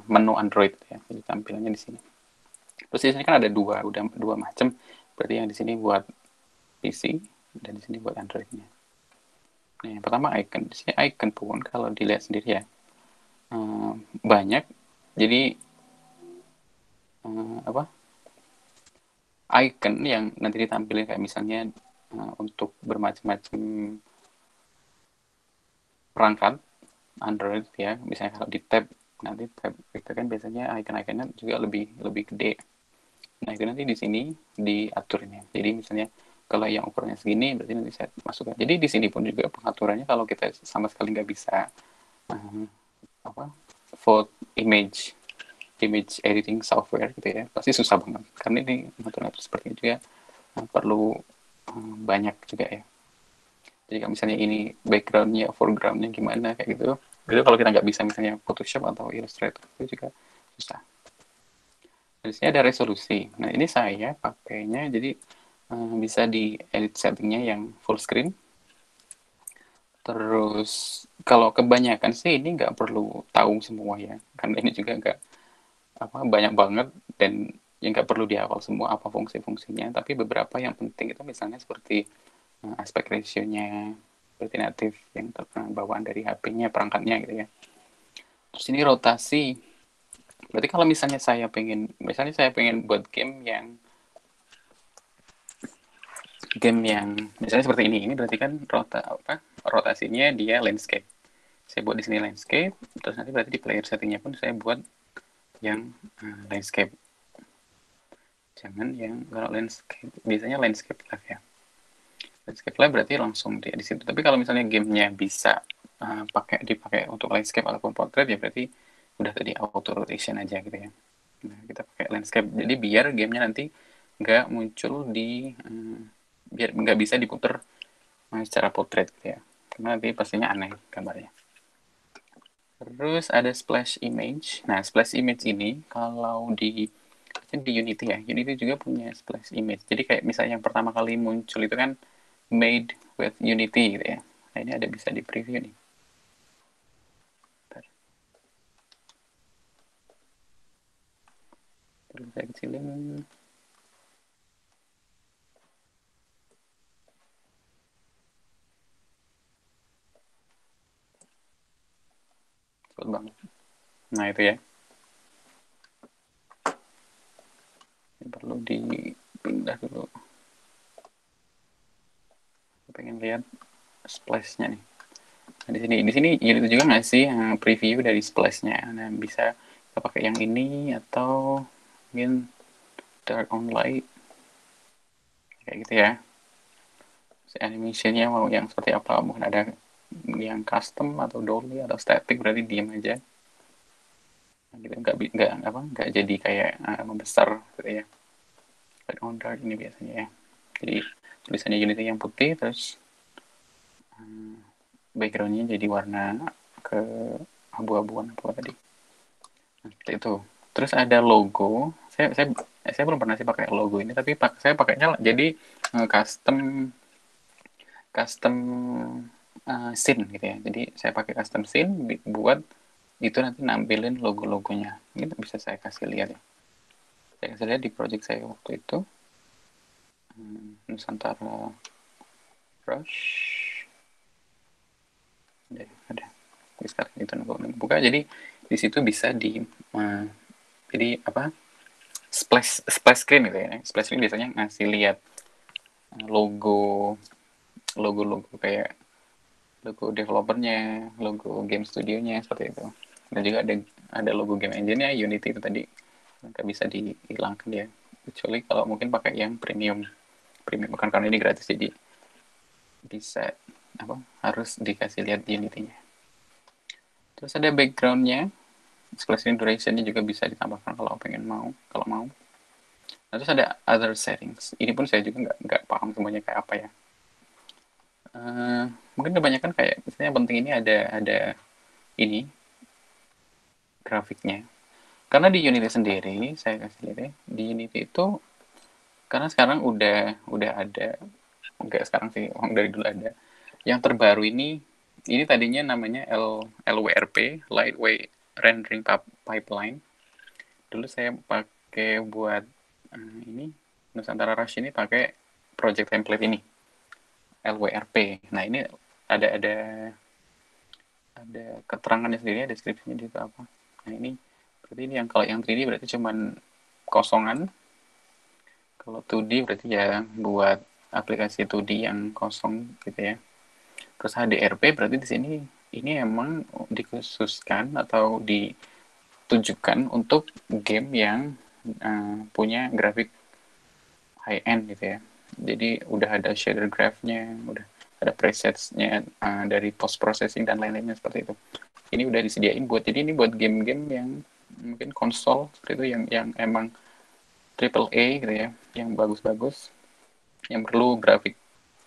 menu Android ya. Jadi tampilannya di sini. Terus di sini kan ada udah dua macam. Berarti yang di sini buat PC dan di sini buat Androidnya. Nah, yang pertama icon. Di sini icon pun kalau dilihat sendiri ya banyak. Jadi apa? Icon yang nanti ditampilkan kayak misalnya untuk bermacam-macam perangkat Android ya, misalnya kalau di tab nanti tab itu kan biasanya icon-iconnya juga lebih gede. Nah itu nanti di sini diatur ini. Jadi misalnya kalau yang ukurannya segini berarti nanti saya masukkan. Jadi di sini pun juga pengaturannya kalau kita sama sekali nggak bisa apa vote image editing software gitu ya, pasti susah banget karena ini pengaturan seperti itu juga perlu banyak juga ya. Jadi kalau misalnya ini backgroundnya, foregroundnya gimana kayak gitu, itu kalau kita nggak bisa misalnya Photoshop atau Illustrator itu juga susah. Di sini ada resolusi. Nah ini saya pakainya jadi bisa di edit settingnya yang full screen. Terus kalau kebanyakan sih ini nggak perlu tahu semua ya, karena ini juga nggak banyak banget dan yang nggak perlu dihafal semua apa fungsi-fungsinya. Tapi beberapa yang penting itu misalnya seperti aspek ratio-nya, seperti native yang bawaan dari HP-nya, perangkatnya gitu ya. Terus ini rotasi. Berarti kalau misalnya saya pengen buat game yang misalnya seperti ini berarti kan rotasinya dia landscape. Saya buat di sini landscape, terus nanti berarti di player settingnya pun saya buat yang landscape. Jangan yang kalau landscape, biasanya landscape live ya. Landscape live berarti langsung dia di situ. Tapi kalau misalnya gamenya bisa dipakai untuk landscape ataupun portrait ya berarti udah tadi auto rotation aja gitu ya. Nah, kita pakai landscape. Jadi biar gamenya nanti nggak muncul biar nggak bisa diputer secara portrait gitu ya. Karena nanti pastinya aneh gambarnya. Terus ada splash image. Nah, splash image ini kalau di Unity ya, Unity juga punya splash image. Jadi kayak misalnya yang pertama kali muncul itu kan made with Unity gitu ya. Nah, ini ada bisa di preview nih. Terus saya kecilin. Cepet banget. Nah, itu ya. Ini perlu dipindah dulu. Pengen lihat splash-nya nih. Nah, di sini Unity juga ngasih preview dari splash-nya. Nah, bisa kita pakai yang ini atau mungkin dark on light kayak gitu ya. Animation-nya mau yang seperti apa, mungkin ada yang custom atau dolly atau static berarti diam aja. Nah, gitu nggak jadi kayak membesar gitu ya. Light on dark ini biasanya ya. Jadi tulisannya Unity yang putih terus backgroundnya jadi warna ke abu-abuan apa tadi. Nah, seperti itu. Terus ada logo. Saya belum pernah sih pakai logo ini, tapi saya pakainya jadi custom custom scene gitu ya. Jadi saya pakai custom scene buat itu nanti nampilin logo-logonya. Ini bisa saya kasih lihat ya. Saya kasih lihat di project saya waktu itu. Nusantara Rush. Ada. Sekarang itu buka. Jadi di situ bisa jadi splash screen gitu ya. Splash screen biasanya ngasih lihat logo kayak logo developernya, logo game studionya seperti itu. Dan juga ada logo game engine-nya Unity itu tadi nggak bisa dihilangkan ya, kecuali kalau mungkin pakai yang premium kan, karena ini gratis jadi bisa harus dikasih lihat Unity-nya. Terus ada background-nya, split duration-nya juga bisa ditambahkan kalau mau. Nah, terus ada other settings. Ini pun saya juga nggak paham semuanya kayak apa ya. Mungkin kebanyakan kayak misalnya penting ini ada ini grafiknya. Karena di Unity sendiri, saya kasih lihat ya, di Unity itu karena sekarang udah ada, enggak sekarang sih, dari dulu ada. Yang terbaru ini tadinya namanya LWRP, Lightweight Rendering Pipeline. Dulu saya pakai buat ini Nusantara Rush ini pakai project template ini LWRP. Nah ini ada keterangannya sendiri, deskripsinya di situ apa. Nah ini berarti ini kalau yang 3D berarti cuman kosongan. Kalau 2D berarti ya buat aplikasi 2D yang kosong gitu ya. Terus HDRP berarti di sini ini emang dikhususkan atau ditujukan untuk game yang punya grafik high end gitu ya. Jadi udah ada shader graph-nya, udah ada presets-nya dari post processing dan lain-lainnya seperti itu. Ini udah disediain jadi ini buat game-game yang mungkin konsol seperti itu yang emang triple A gitu ya, yang bagus-bagus, yang perlu grafik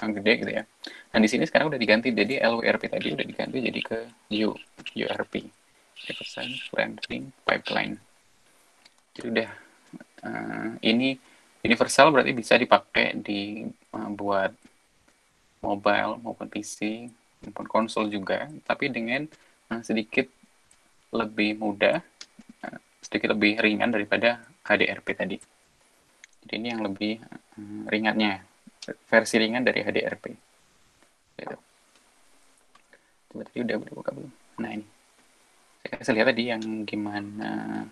yang gede gitu ya. Dan di sini sekarang udah diganti, jadi LWRP tadi udah diganti jadi ke URP, Represent Rendering Pipeline. Jadi udah ini universal, berarti bisa dipakai buat mobile maupun PC maupun konsol juga, tapi dengan sedikit lebih mudah, sedikit lebih ringan daripada HDRP tadi. Jadi ini yang lebih ringannya, versi ringan dari HDRP. Gitu. Coba tadi udah buka belum? Nah ini, saya lihat tadi yang gimana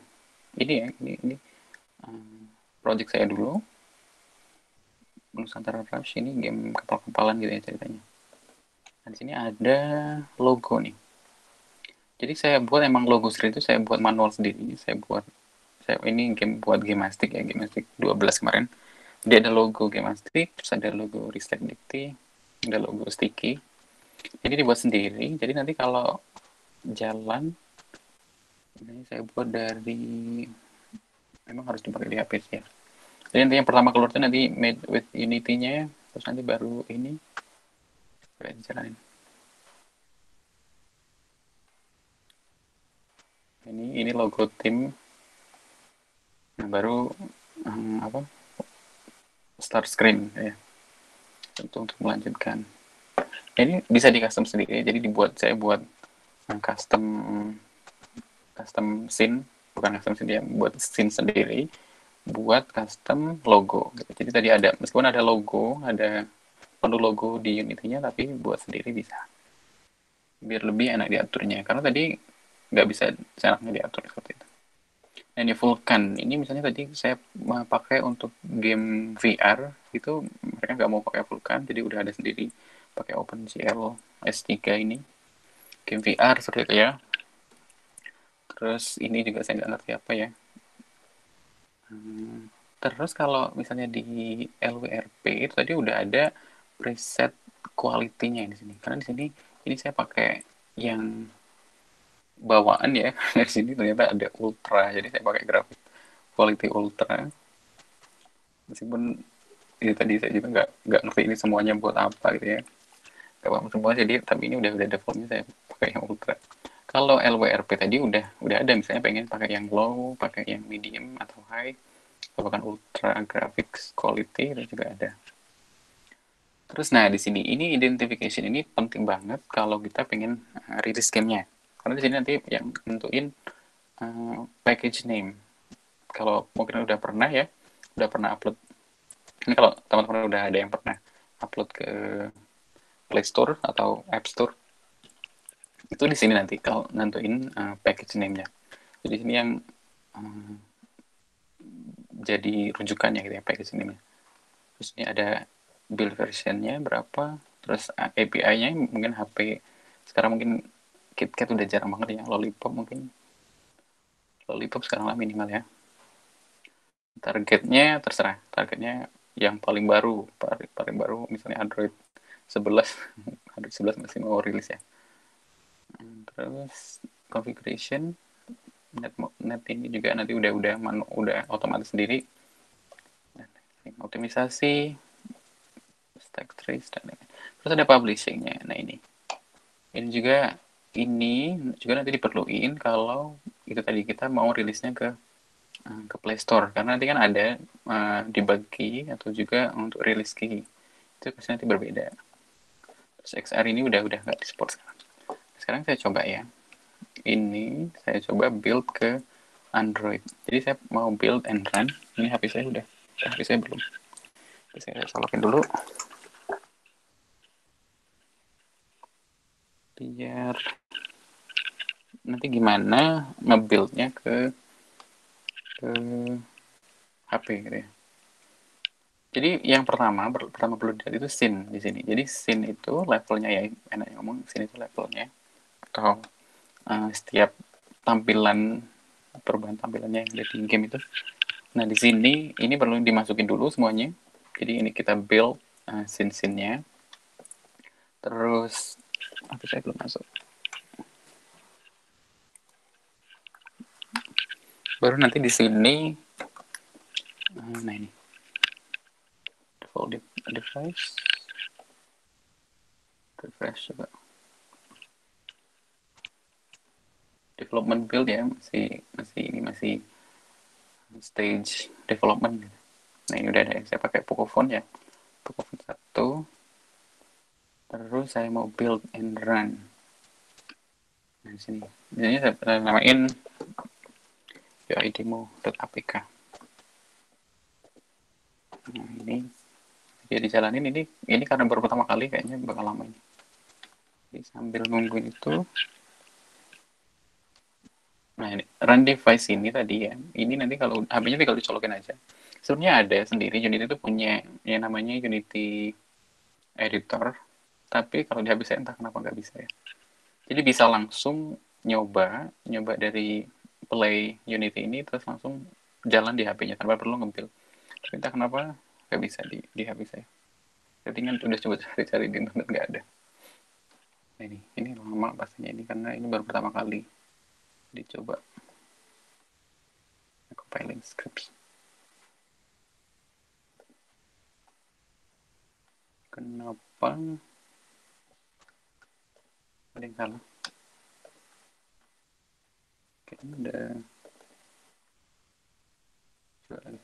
ini ya, ini project saya dulu, Nusantara Rush, ini game kapal-kapalan gitu ya ceritanya. Nah di sini ada logo nih. Jadi saya buat emang logo sendiri itu saya buat manual sendiri. Ini buat Gemastic ya, Gemastic 12 kemarin. Dia ada logo Gemastic, terus ada logo Reflect Dicty, ada logo Sticky. Jadi dibuat sendiri. Jadi nanti kalau jalan, ini saya buat dari, memang harus dipakai di HP sih ya. Jadi nanti yang pertama keluar itu nanti made with Unity-nya, terus nanti baru ini kayak dijalanin. Ini logo tim. Nah, baru start screen ya. Untuk melanjutkan. Ini bisa di custom sendiri. Jadi saya buat custom scene, bukan custom scene ya, buat scene sendiri, buat custom logo. Jadi tadi ada, meskipun ada logo, ada perlu logo di Unity-nya, tapi buat sendiri bisa. Biar lebih enak diaturnya. Karena tadi nggak bisa enaknya diatur seperti itu. Nah, ini Vulkan. Ini misalnya tadi saya pakai untuk game VR, itu mereka nggak mau pakai Vulkan, jadi udah ada sendiri. Pakai OpenGL S3 ini. Game VR seperti itu ya. Terus ini juga saya nggak ngerti apa ya. Terus kalau misalnya di LWRP itu tadi udah ada preset quality-nya di sini. Karena di sini ini saya pakai yang bawaan ya. Dari sini ternyata ada ultra, jadi saya pakai grafik quality ultra. Meskipun ini tadi saya juga nggak ngerti ini semuanya buat apa gitu ya. Nggak paham semua, jadi tapi ini udah defaultnya saya pakai yang ultra. Kalau LWRP tadi udah ada, misalnya pengen pakai yang low, pakai yang medium atau high, atau bahkan ultra graphics quality itu juga ada. Terus nah di sini ini identification ini penting banget kalau kita pengen release gamenya. Karena di sini nanti yang nentuin package name. Kalau mungkin udah pernah upload. Ini kalau teman-teman udah ada yang pernah upload ke Play Store atau App Store, itu di sini nanti kalau nentuin package name-nya. Jadi sini yang jadi rujukannya gitu ya, package name-nya. Terus ini ada build version-nya berapa, terus API-nya mungkin HP sekarang mungkin KitKat udah jarang banget ya, Lollipop mungkin Lollipop sekarang lah minimal ya. Targetnya terserah. Targetnya yang paling baru. Paling baru misalnya Android 11. Android 11 masih mau rilis ya. Terus configuration net ini juga nanti udah otomatis sendiri. Optimisasi, stack trace dan lain-lain. Terus ada publishingnya. Nah ini juga nanti diperluin kalau itu tadi kita mau rilisnya ke Play Store, karena nanti kan ada dibagi atau juga untuk rilis key itu pasti nanti berbeda. Terus XR ini udah nggak di support sekarang saya coba ya, ini saya coba build ke Android. Jadi saya mau build and run. Ini HP saya belum. Saya colokin dulu biar nanti gimana nge-buildnya ke HP gitu ya. Jadi yang pertama perlu dilihat itu scene di sini. Jadi scene itu levelnya ya, enaknya ngomong scene itu levelnya atau setiap perubahan tampilannya yang ada di game itu. Nah di sini ini perlu dimasukin dulu semuanya. Jadi ini kita build scene-nya. Terus apa saya belum masuk. Baru nanti di sini nah ini default device refresh coba. Development build ya, masih stage development. Nah ini udah ada, saya pakai Pocophone ya, Pocophone 1. Terus saya mau build and run. Nah di sini saya namain uidemo.apk. Nah ini dia dijalanin, ini karena baru pertama kali kayaknya bakal lama ini. Jadi sambil nungguin itu, nah ini run device ini tadi ya, ini nanti kalau HP-nya tinggal dicolokin aja. Sebenarnya ada sendiri, Unity itu punya yang namanya Unity Editor, tapi kalau di HP saya entah kenapa nggak bisa ya. Jadi bisa langsung nyoba dari play Unity ini terus langsung jalan di HP-nya tanpa perlu nge-build. Tapi entah kenapa nggak bisa di HP saya. Jadi kan udah coba cari-cari di internet nggak ada. Nah, ini lama pastinya ini karena ini baru pertama kali dicoba compiling scripts. Kenapa ada yang salah? Kayaknya ada. Coba lagi.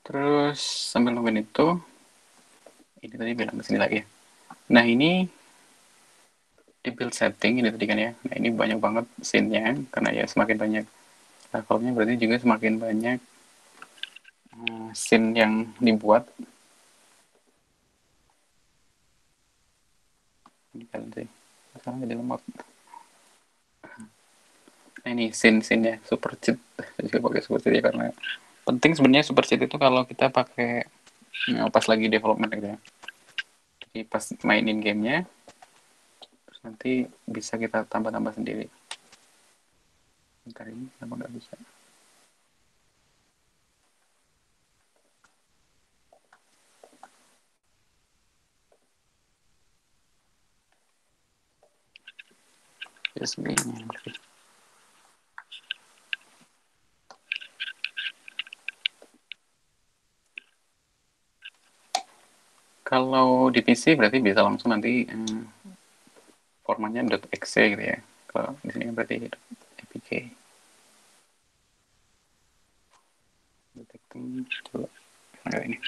Terus sambil nungguin itu, ini tadi bilang kesini lagi ya. Nah ini di build setting ini tadi kan ya. Nah ini banyak banget scene-nya, karena ya semakin banyak levelnya berarti juga semakin banyak scene yang dibuat. Ini kalian sih, sekarang jadi lemot. Nah ini scene-nya super cheat, saya juga pakai super cheat ya karena penting sebenarnya super cheat itu kalau kita pakai pas lagi development gitu ya. Jadi pas mainin gamenya, terus nanti bisa kita tambah-tambah sendiri. Bentar ini kenapa nggak bisa? Just begini. Kalau di PC berarti bisa langsung nanti formatnya .exe gitu ya. Kalau di sini berarti .apk. Coba ada ini.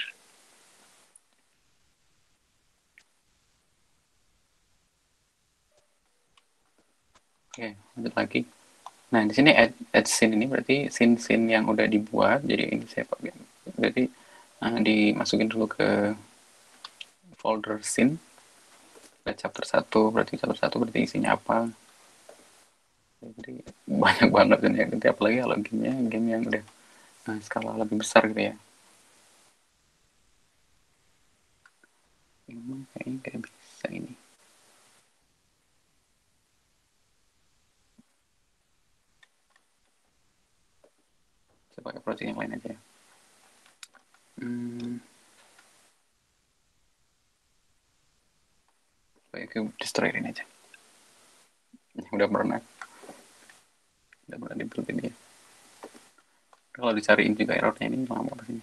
Oke, lanjut lagi. Nah, di sini add scene ini berarti scene yang udah dibuat. Jadi ini saya pakai. Berarti dimasukin dulu ke folder scene. Chapter 1 berarti isinya apa. Jadi banyak banget kan ya. Nanti apalagi kalau game yang udah skala lebih besar gitu ya. Ini kayaknya kayak bisa. Saya pakai project yang lain aja. Pakai Cube Destroyer ini aja. Udah pernah di-build ini ya. Kalau dicariin juga errornya ini lama apa sih?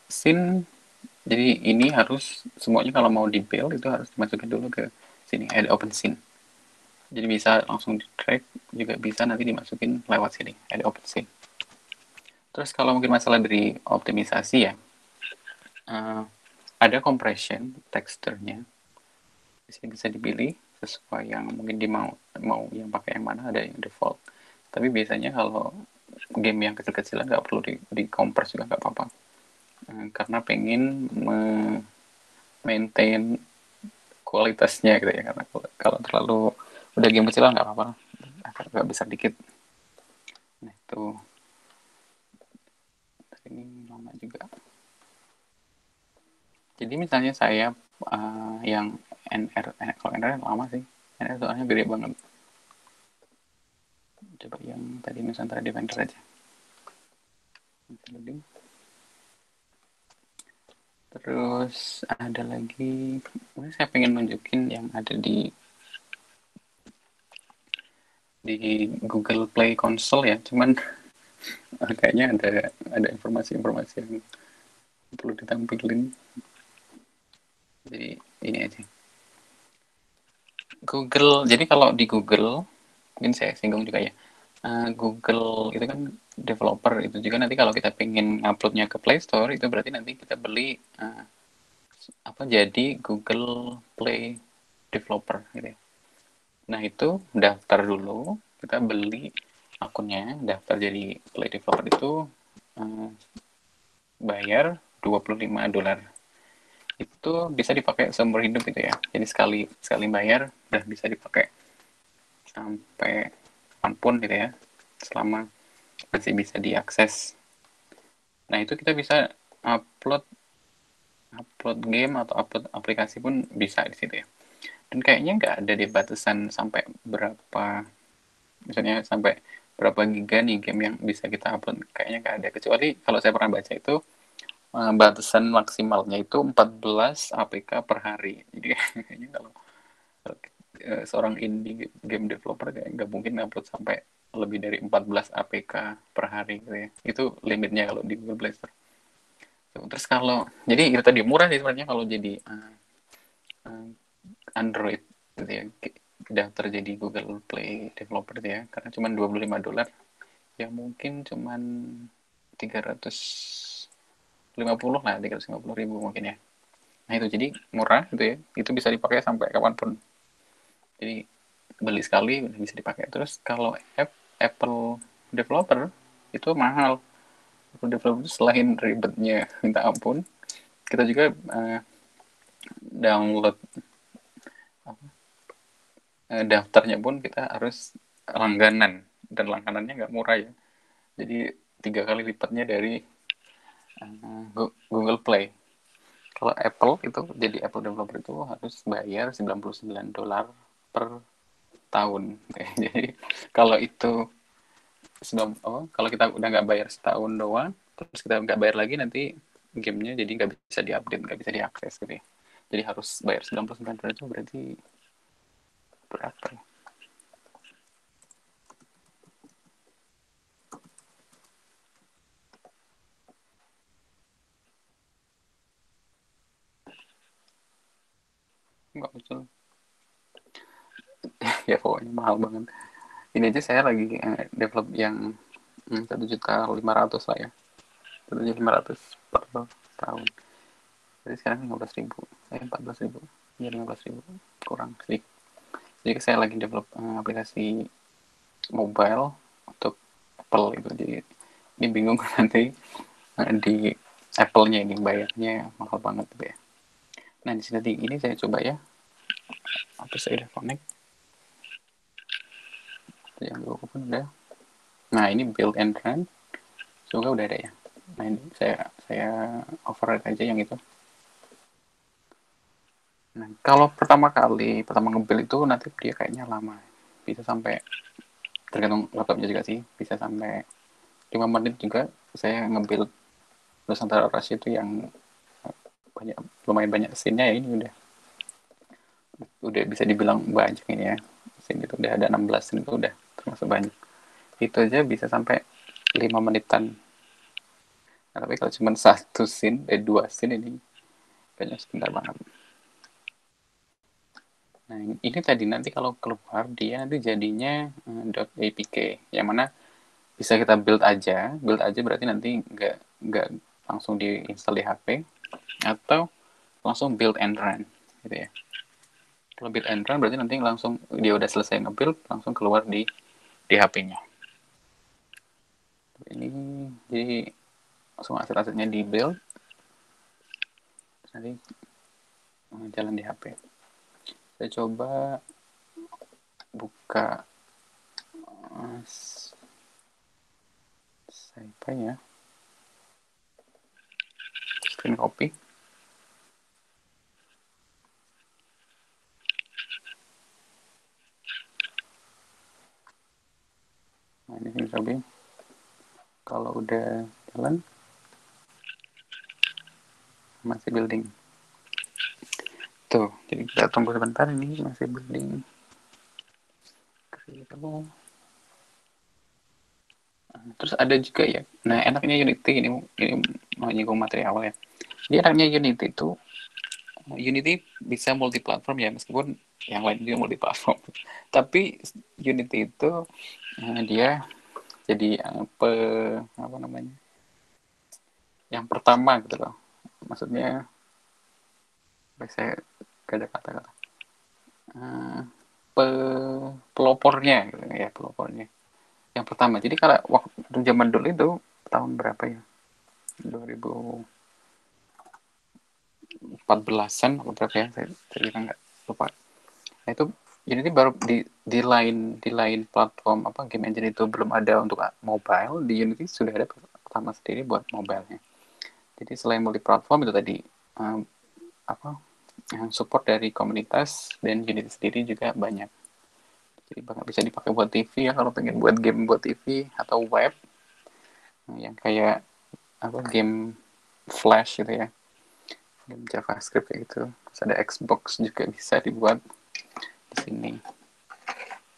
Scene. Jadi ini harus semuanya kalau mau di-build itu harus dimasukin dulu ke sini, ada open scene. Jadi bisa langsung di drag, juga bisa nanti dimasukin lewat sini, ada open scene. Terus kalau mungkin masalah dari optimisasi ya, ada compression teksturnya. Di sini bisa dipilih sesuai yang mungkin mau yang pakai yang mana, ada yang default. Tapi biasanya kalau game yang kecil-kecilan nggak perlu di compress juga nggak apa-apa. Karena pengen maintain kualitasnya gitu ya, karena kalau terlalu udah game kecil nggak apa-apa, agak besar dikit. Nah itu ini lama juga. Jadi misalnya saya yang kalau NR lama sih, NR soalnya gede banget. Coba yang tadi Nusantara Defender aja. Terus ada lagi, saya pengen nunjukin yang ada di Google Play Console ya, cuman kayaknya ada informasi-informasi yang perlu ditampilin. Jadi ini aja. Google, jadi kalau di Google, mungkin saya singgung juga ya, Google itu kan developer, itu juga nanti kalau kita pengen uploadnya ke Play Store, itu berarti nanti kita beli jadi Google Play Developer gitu ya. Nah itu daftar dulu, kita beli akunnya, daftar jadi Play Developer itu bayar $25. Itu bisa dipakai seumur hidup gitu ya. Jadi sekali bayar udah bisa dipakai sampai kapanpun gitu ya, selama masih bisa diakses. Nah itu kita bisa upload game atau upload aplikasi pun bisa di situ ya. Dan kayaknya nggak ada di batasan sampai berapa, misalnya sampai berapa giga nih game yang bisa kita upload, kayaknya nggak ada. Kecuali kalau saya pernah baca itu batasan maksimalnya itu 14 APK per hari. Jadi kayaknya kalau seorang indie game developer kayak nggak mungkin upload sampai lebih dari 14 APK per hari gitu ya. Itu limitnya kalau di Google Play Store. Terus kalau jadi itu tadi murah sih sebenarnya kalau jadi Android gitu ya, daftar jadi Google Play Developer gitu ya, karena cuma $25 ya, mungkin cuma 350 lah, 350.000 mungkin ya. Nah itu jadi murah gitu ya, itu bisa dipakai sampai kapanpun. Jadi beli sekali udah bisa dipakai. Terus kalau Apple Developer itu mahal. Apple Developer itu selain ribetnya minta ampun, kita juga download daftarnya pun kita harus langganan, dan langganannya nggak murah ya. Jadi 3 kali lipatnya dari Google Play. Kalau Apple itu jadi Apple Developer itu harus bayar $99 per tahun. Jadi kalau itu kalau kita udah nggak bayar setahun doang, terus kita nggak bayar lagi, nanti gamenya jadi nggak bisa diupdate, nggak bisa diakses gitu ya. Jadi harus bayar $99 itu berarti berapa ya? Nggak muncul. Ya pokoknya mahal banget. Ini aja saya lagi develop yang 1.500.000 lah ya, 1.500.000 per tahun. Jadi sekarang 15.000, 14.000, ya 15.000 kurang sih. Jadi saya lagi develop aplikasi mobile untuk Apple itu. Jadi ini bingung nanti di Apple-nya ini bayarnya mahal banget gitu ya. Nah di sini ini saya coba ya, apa saya udah connect yang dua pun udah. Nah ini build and run semoga udah ada ya. Nah ini saya override aja yang itu. Nah kalau pertama nge-build itu nanti dia kayaknya lama, bisa sampai tergantung laptopnya juga sih, bisa sampai 5 menit juga. Saya nge-build Nusantara Rush itu yang banyak, lumayan banyak scene-nya ya, ini udah bisa dibilang banyak ini ya. Scene itu udah ada 16 scene, itu udah termasuk banyak. Itu aja bisa sampai 5 menitan. Nah, tapi kalau cuma satu scene, dua scene ini kayaknya sebentar banget. Nah, ini tadi nanti kalau keluar dia nanti jadinya .apk, yang mana bisa kita build aja berarti nanti nggak langsung diinstal di HP, atau langsung build and run gitu ya. Kalau build and run berarti nanti langsung dia udah selesai nge-build langsung keluar di HP-nya. Ini jadi semua aset-asetnya di build, nanti jalan di HP. Saya coba buka apa ya, screen copy. Nah, ini screen copy. Kalau udah jalan, masih building. Tuh, jadi kita tunggu sebentar, ini masih building. Terus ada juga ya, nah enaknya Unity ini mau nyinggung materi awal ya. Jadi enaknya Unity itu, Unity bisa multi platform ya, meskipun yang lain juga multi platform. Tapi Unity itu dia jadi apa namanya, yang pertama gitu loh. Maksudnya saya gak ada kata-kata. Pelopornya gitu ya, pelopornya yang pertama. Jadi kalau waktu zaman dulu itu tahun berapa ya, 2014an atau berapa ya, saya juga nggak lupa. Nah itu Unity baru di lain platform apa game engine itu belum ada untuk mobile, di Unity sudah ada pertama sendiri buat mobilenya. Jadi selain multi platform itu tadi, apa yang support dari komunitas dan Unity sendiri juga banyak. Jadi bahkan bisa dipakai buat TV ya, kalau pengen buat game buat TV atau web yang kayak apa, game Flash gitu ya, game JavaScript kayak gitu. Terus ada Xbox juga bisa dibuat di sini.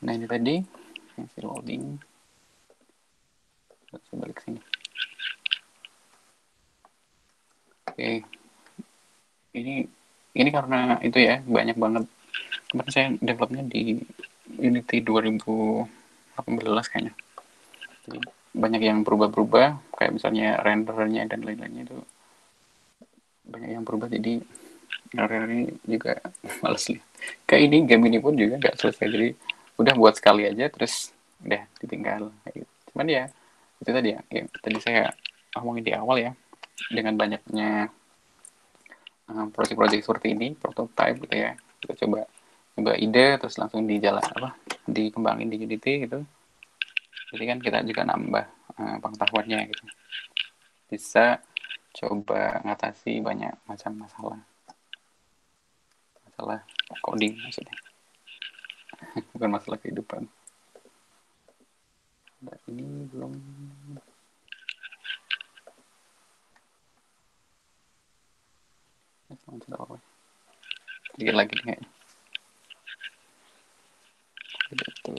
Nah ini tadi masih loading. Saya balik sini. Oke, ini karena itu ya, banyak banget. Kemarin saya developnya di Unity 2018 kayaknya. Jadi banyak yang berubah-berubah, kayak misalnya rendernya dan lain-lainnya itu banyak yang berubah, jadi hari juga males lihat. Kayak ini game ini pun juga nggak selesai, jadi udah buat sekali aja terus udah ditinggal gitu. Cuman ya itu tadi ya, tadi saya ngomongin di awal ya, dengan banyaknya proyek-proyek seperti ini, prototype gitu ya, kita coba ide terus langsung dikembangin di Unity gitu. Jadi kan kita juga nambah pengetahuannya gitu, bisa coba ngatasi banyak macam masalah coding maksudnya, bukan masalah kehidupan. Nah, ini belum apa, dikit lagi nih kayaknya. Gitu.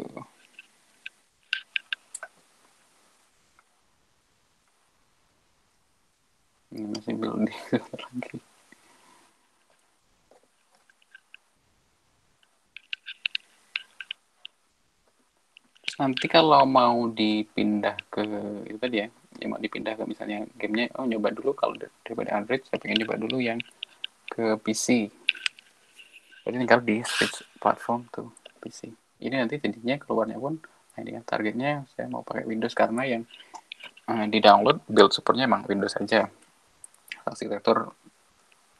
Ini masih belum lagi. Terus nanti kalau mau dipindah ke itu tadi ya, mau dipindah ke misalnya gamenya, nyoba dulu kalau daripada Android, saya pengen nyoba dulu yang ke PC. Jadi tinggal di switch platform tuh PC. Ini nanti jadinya keluarnya pun, nah ini kan targetnya saya mau pakai Windows, karena yang di download build supportnya emang Windows aja. Arsitektur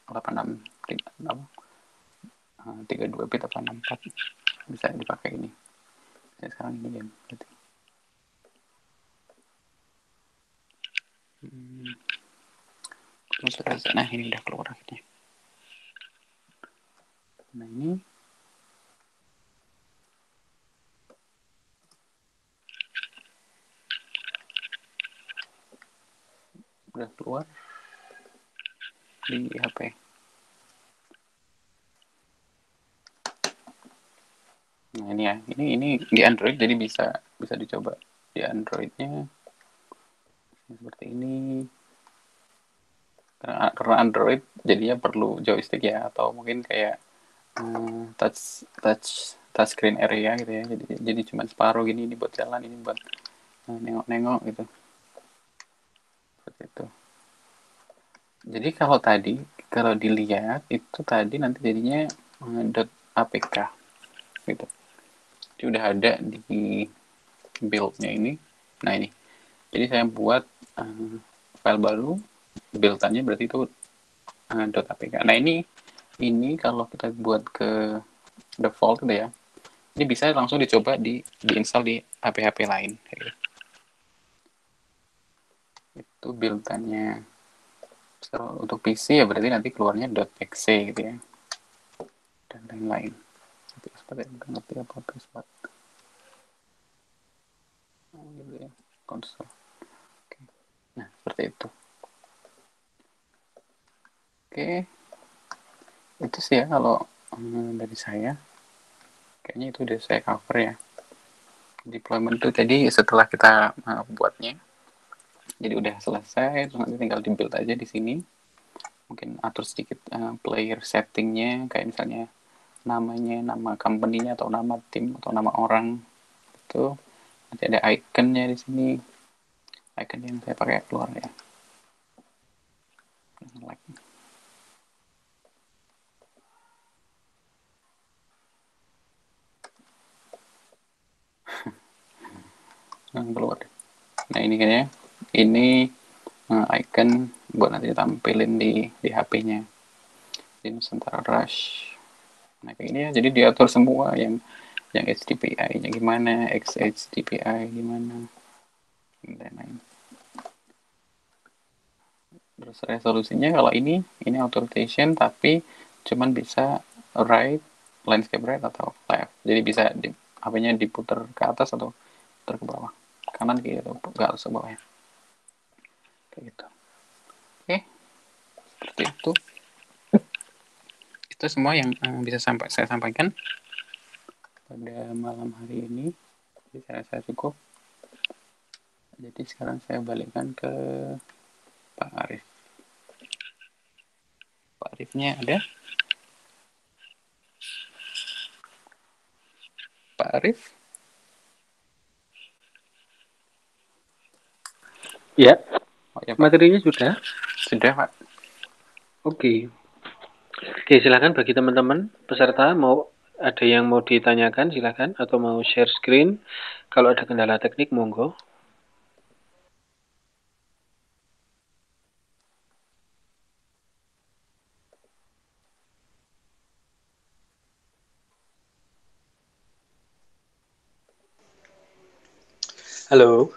32 bit atau 64 bisa dipakai ini. Saya sekarang ini game berarti. Nah ini udah keluar akhirnya. Nah ini udah keluar di HP. Nah ini ya, ini di Android, jadi bisa dicoba di Androidnya seperti ini. Karena Android jadinya perlu joystick ya, atau mungkin kayak touch touch screen area gitu ya. Jadi cuma separuh gini, ini buat jalan, ini buat nengok-nengok gitu. Seperti itu. Jadi kalau dilihat itu tadi nanti jadinya .apk gitu. Jadi udah ada di build-nya ini. Nah ini. Jadi saya buat file baru, build-nya berarti itu .apk. Nah ini kalau kita buat ke default gitu ya. Ini bisa langsung dicoba diinstal di HP-HP lain. Gitu. Itu build-nya. So, untuk PC ya berarti nanti keluarnya .exe gitu ya. Dan lain-lain. Seperti itu, ngerti apa password. Gitu ya, konsol. Oke. Nah, seperti itu. Oke. Itu sih ya kalau dari saya. Kayaknya itu udah saya cover ya. Deployment itu tadi setelah kita buatnya. Jadi udah selesai, terus nanti tinggal di build aja di sini. Mungkin atur sedikit player settingnya, kayak misalnya namanya, nama company-nya, atau nama tim, atau nama orang. Itu nanti ada iconnya di sini. Icon yang saya pakai keluar ya. Like. Keluar. Nah ini kayaknya ini icon buat nanti tampilin di HP-nya. Jadi Nusantara Rush. Nah kayak ini ya, jadi diatur semua yang HDPI-nya gimana, XHDPI gimana, dan lain-lain. Terus resolusinya kalau ini auto rotation tapi cuman bisa right, landscape right atau left. Jadi bisa HP-nya diputar ke atas atau putar ke bawah, kanan kiri atau nggak harus ke bawah ya. Kayak gitu. Oke, seperti itu. Itu semua yang bisa saya sampaikan pada malam hari ini. Jadi saya rasa cukup. Jadi sekarang saya balikkan ke Pak Arif. Pak Arifnya ada? Pak Arif? Ya, Oh ya Pak. materinya sudah? Sudah Pak. Oke. Oke, silakan bagi teman-teman peserta ada yang mau ditanyakan silakan, atau mau share screen. Kalau ada kendala teknik monggo. Halo.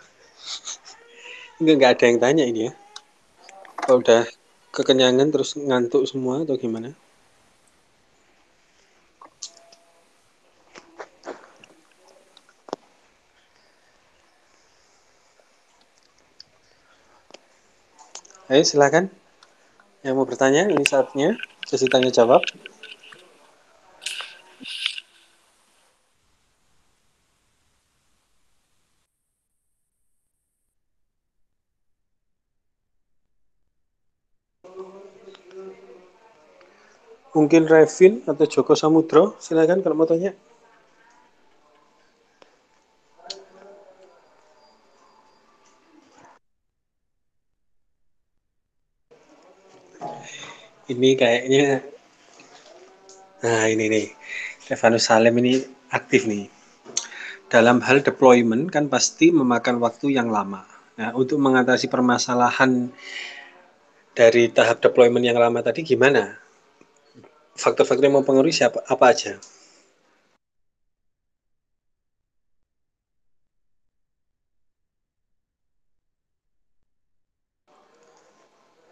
Nggak ada yang tanya ini ya. Kalau udah kekenyangan terus ngantuk semua atau gimana? Ayo silakan. Yang mau bertanya, ini saatnya sesi tanya jawab. Mungkin Revin atau Joko Samudro, silakan kalau mau tanya. Ini kayaknya, nah ini nih, Stefanus Salem ini aktif nih. Dalam hal deployment kan pasti memakan waktu yang lama. Nah, untuk mengatasi permasalahan dari tahap deployment yang lama tadi gimana? Faktor-faktor yang mempengaruhi apa aja?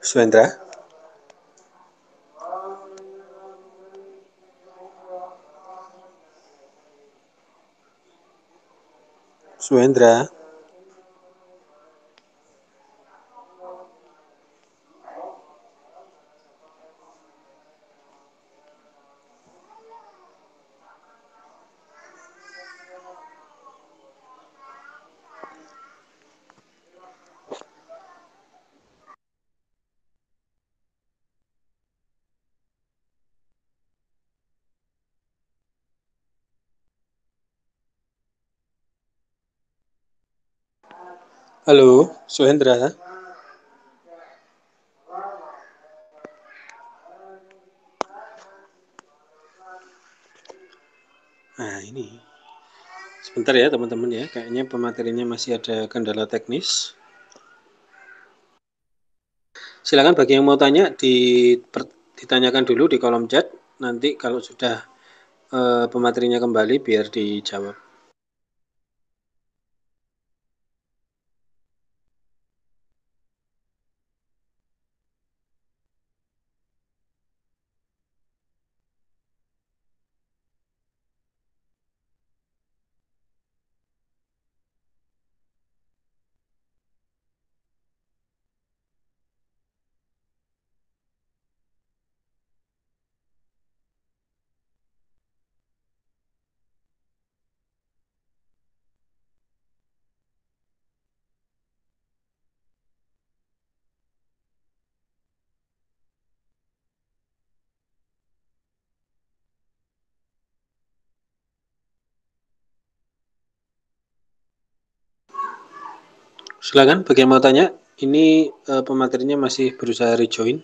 Suendra? Suendra? Halo, Suhendra. Nah, ini. Sebentar ya, teman-teman ya. Kayaknya pematerinya masih ada kendala teknis. Silakan bagi yang mau tanya ditanyakan dulu di kolom chat. Nanti kalau sudah pematerinya kembali biar dijawab. Silakan bagi yang mau tanya. Ini pematerinya masih berusaha rejoin.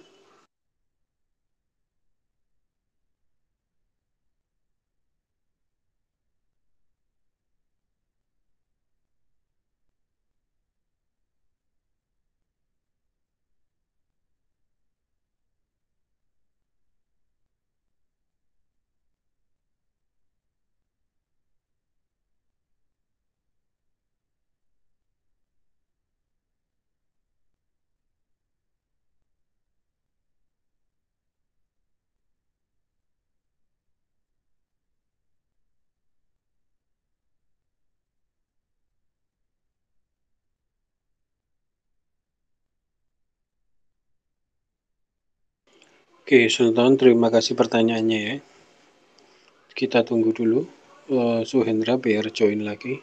Oke, Sultan, terima kasih pertanyaannya ya. Kita tunggu dulu Suhendra biar join lagi.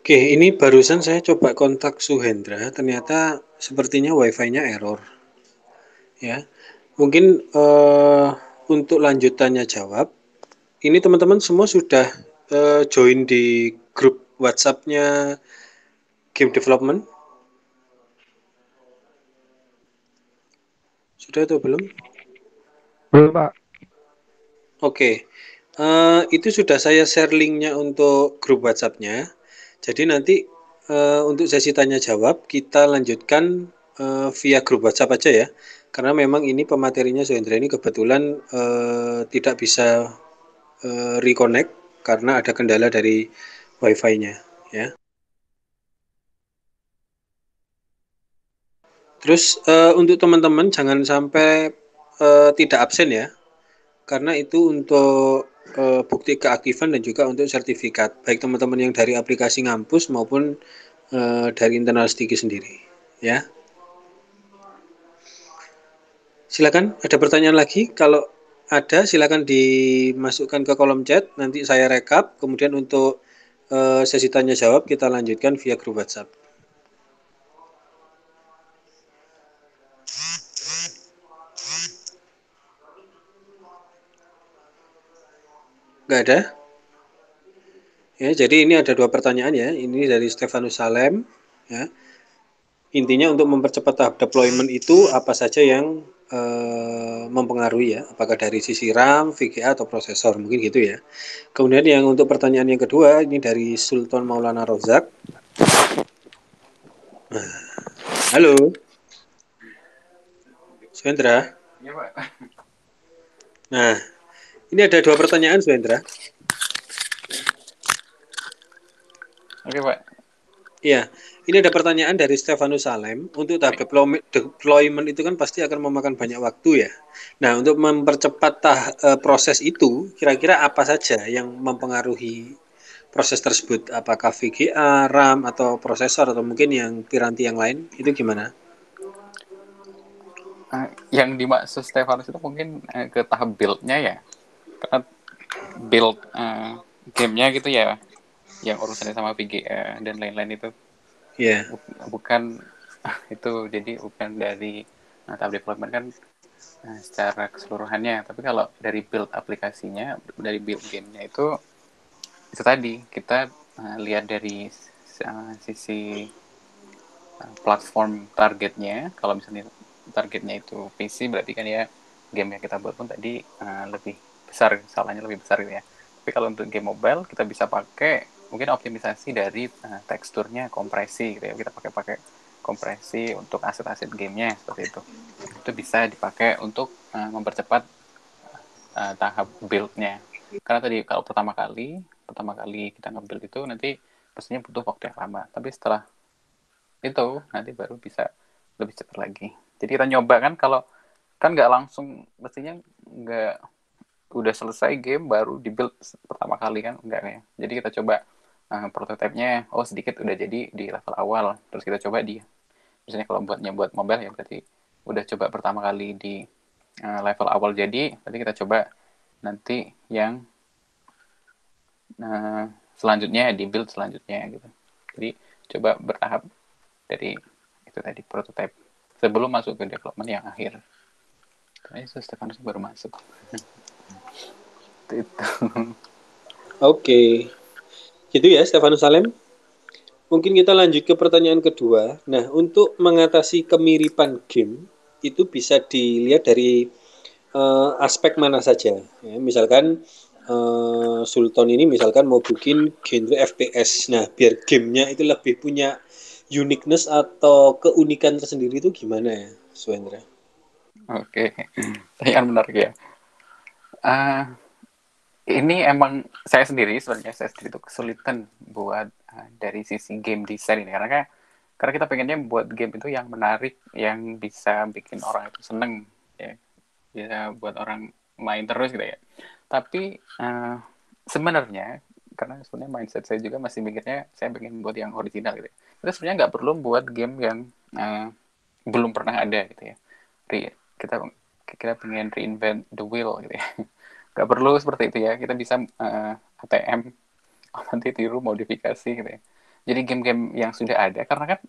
Oke, ini barusan saya coba kontak Suhendra, ternyata sepertinya wifi-nya error. Ya, mungkin untuk lanjutannya jawab, ini teman-teman semua sudah join di grup WhatsApp-nya Game Development? Sudah atau belum? Belum, Pak. Oke, itu sudah saya share linknya untuk grup WhatsApp-nya. Jadi nanti untuk sesi tanya jawab kita lanjutkan via grup WhatsApp aja ya. Karena memang ini pematerinya Suhendra ini kebetulan tidak bisa reconnect karena ada kendala dari wifi-nya ya. Terus untuk teman-teman jangan sampai tidak absen ya. Karena itu untuk bukti keaktifan dan juga untuk sertifikat, baik teman-teman yang dari aplikasi ngampus maupun dari internal Stiki sendiri ya. Silakan, ada pertanyaan lagi? Kalau ada silakan dimasukkan ke kolom chat, nanti saya rekap, kemudian untuk sesi tanya jawab kita lanjutkan via grup WhatsApp. Nggak ada? Ya, jadi ini ada dua pertanyaan ya. Ini dari Stefanus Salem ya. intinya untuk mempercepat tahap deployment itu apa saja yang mempengaruhi ya, apakah dari sisi RAM, VGA atau prosesor, mungkin gitu ya. Kemudian yang untuk pertanyaan yang kedua ini dari Sultan Maulana Rozak. Halo, Suendra. Iya, Pak. Nah, ini ada 2 pertanyaan, Suendra. Oke, Pak. Iya, ini ada pertanyaan dari Stefanus Salem. Untuk tahap deployment itu kan pasti akan memakan banyak waktu ya. Nah, untuk mempercepat proses itu, kira-kira apa saja yang mempengaruhi proses tersebut? Apakah VGA, RAM, atau prosesor, atau mungkin yang piranti yang lain? Itu gimana? Yang dimaksud Stefanus itu mungkin ke tahap build-nya ya. Karena build game-nya gitu ya, yang urusannya sama VGA dan lain-lain itu. Iya. Bukan itu, jadi bukan dari tahap development kan secara keseluruhannya. Tapi kalau dari build aplikasinya, dari build gamenya itu tadi kita lihat dari sisi platform targetnya. Kalau misalnya targetnya itu PC, berarti kan ya game yang kita buat pun tadi lebih besar, salahnya lebih besar gitu ya. Tapi kalau untuk game mobile kita bisa pakai mungkin optimisasi dari teksturnya, kompresi gitu ya. Kita pakai kompresi untuk aset-aset gamenya seperti itu. Itu bisa dipakai untuk mempercepat tahap build-nya. Karena tadi kalau pertama kali kita nge-build itu nanti pastinya butuh waktu yang lama. Tapi setelah itu nanti baru bisa lebih cepat lagi. Jadi kita nyoba kan, kalau kan nggak langsung, mestinya nggak udah selesai game baru di-build pertama kali kan, enggak kayak. Jadi kita coba prototipe-nya, sedikit udah jadi di level awal, terus kita coba di, misalnya kalau buat mobile ya berarti udah coba pertama kali di level awal jadi, berarti kita coba nanti yang selanjutnya di build selanjutnya gitu. Jadi coba bertahap dari itu tadi prototype sebelum masuk ke development yang akhir. Tapi Stefanus baru masuk. Itu. Oke. Gitu ya, Stefanus Salem. Mungkin kita lanjut ke pertanyaan kedua. Nah, untuk mengatasi kemiripan game, itu bisa dilihat dari aspek mana saja. Ya, misalkan Sultan ini misalkan mau bikin genre FPS. Nah, biar gamenya itu lebih punya uniqueness atau keunikan tersendiri itu gimana ya, Suendra? Oke, pertanyaan menarik ya. Ini emang saya sendiri itu kesulitan buat dari sisi game design ini, karena kita pengennya buat game itu yang menarik, yang bisa bikin orang itu seneng ya, bisa buat orang main terus gitu ya. Tapi sebenarnya karena sebenarnya mindset saya juga masih mikirnya saya pengen buat yang original gitu ya. Kita sebenarnya nggak perlu buat game yang belum pernah ada gitu ya. Kita pengen reinvent the wheel gitu ya. Nggak perlu seperti itu ya. Kita bisa ATM nanti tiru modifikasi gitu ya. Jadi game-game yang sudah ada, karena kan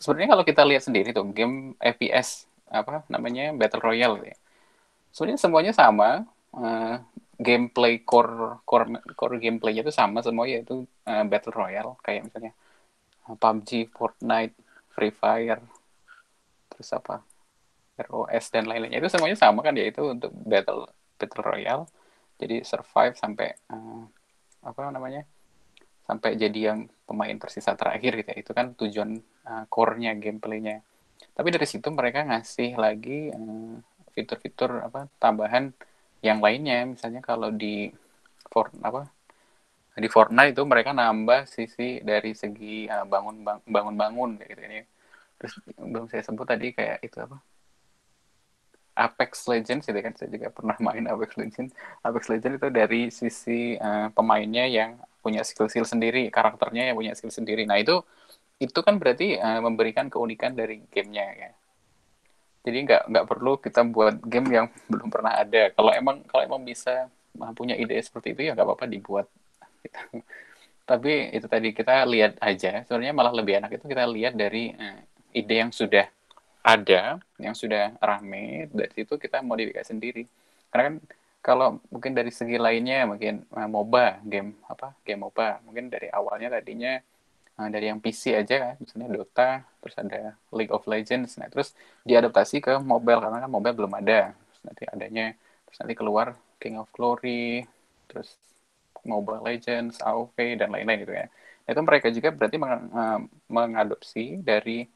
sebenarnya kalau kita lihat sendiri tuh game FPS apa namanya Battle Royale gitu ya. Sebenarnya semuanya sama, gameplay core gameplaynya itu sama semua, yaitu Battle Royale, kayak misalnya PUBG, Fortnite, Free Fire, terus apa ROS dan lain-lainnya, itu semuanya sama kan, yaitu untuk Battle Royale. Jadi survive sampai apa namanya sampai jadi yang pemain tersisa terakhir gitu ya. Itu kan tujuan core-nya, gameplaynya. Tapi dari situ mereka ngasih lagi fitur-fitur apa tambahan yang lainnya. Misalnya kalau di Fortnite itu mereka nambah sisi dari segi bangun-bangun kayak gitu ya. Terus belum saya sebut tadi kayak itu apa, Apex Legends gitu kan, saya juga pernah main Apex Legends. Apex Legends itu dari sisi pemainnya yang punya skill-skill sendiri, karakternya yang punya skill sendiri. Nah, itu kan berarti memberikan keunikan dari gamenya ya. Jadi nggak perlu kita buat game yang belum pernah ada. Kalau emang bisa punya ide seperti itu ya nggak apa-apa dibuat. Tapi itu tadi kita lihat aja. Sebenarnya malah lebih enak itu kita lihat dari ide yang sudah ada, yang sudah rame, dari situ kita modifikasi sendiri. Karena kan kalau mungkin dari segi lainnya, mungkin game MOBA, mungkin dari awalnya tadinya dari yang PC aja, misalnya Dota, terus ada League of Legends, nah terus diadaptasi ke mobile karena kan mobile belum ada, terus nanti keluar King of Glory, terus Mobile Legends, AoV dan lain-lain gitu ya. Itu mereka juga berarti mengadopsi dari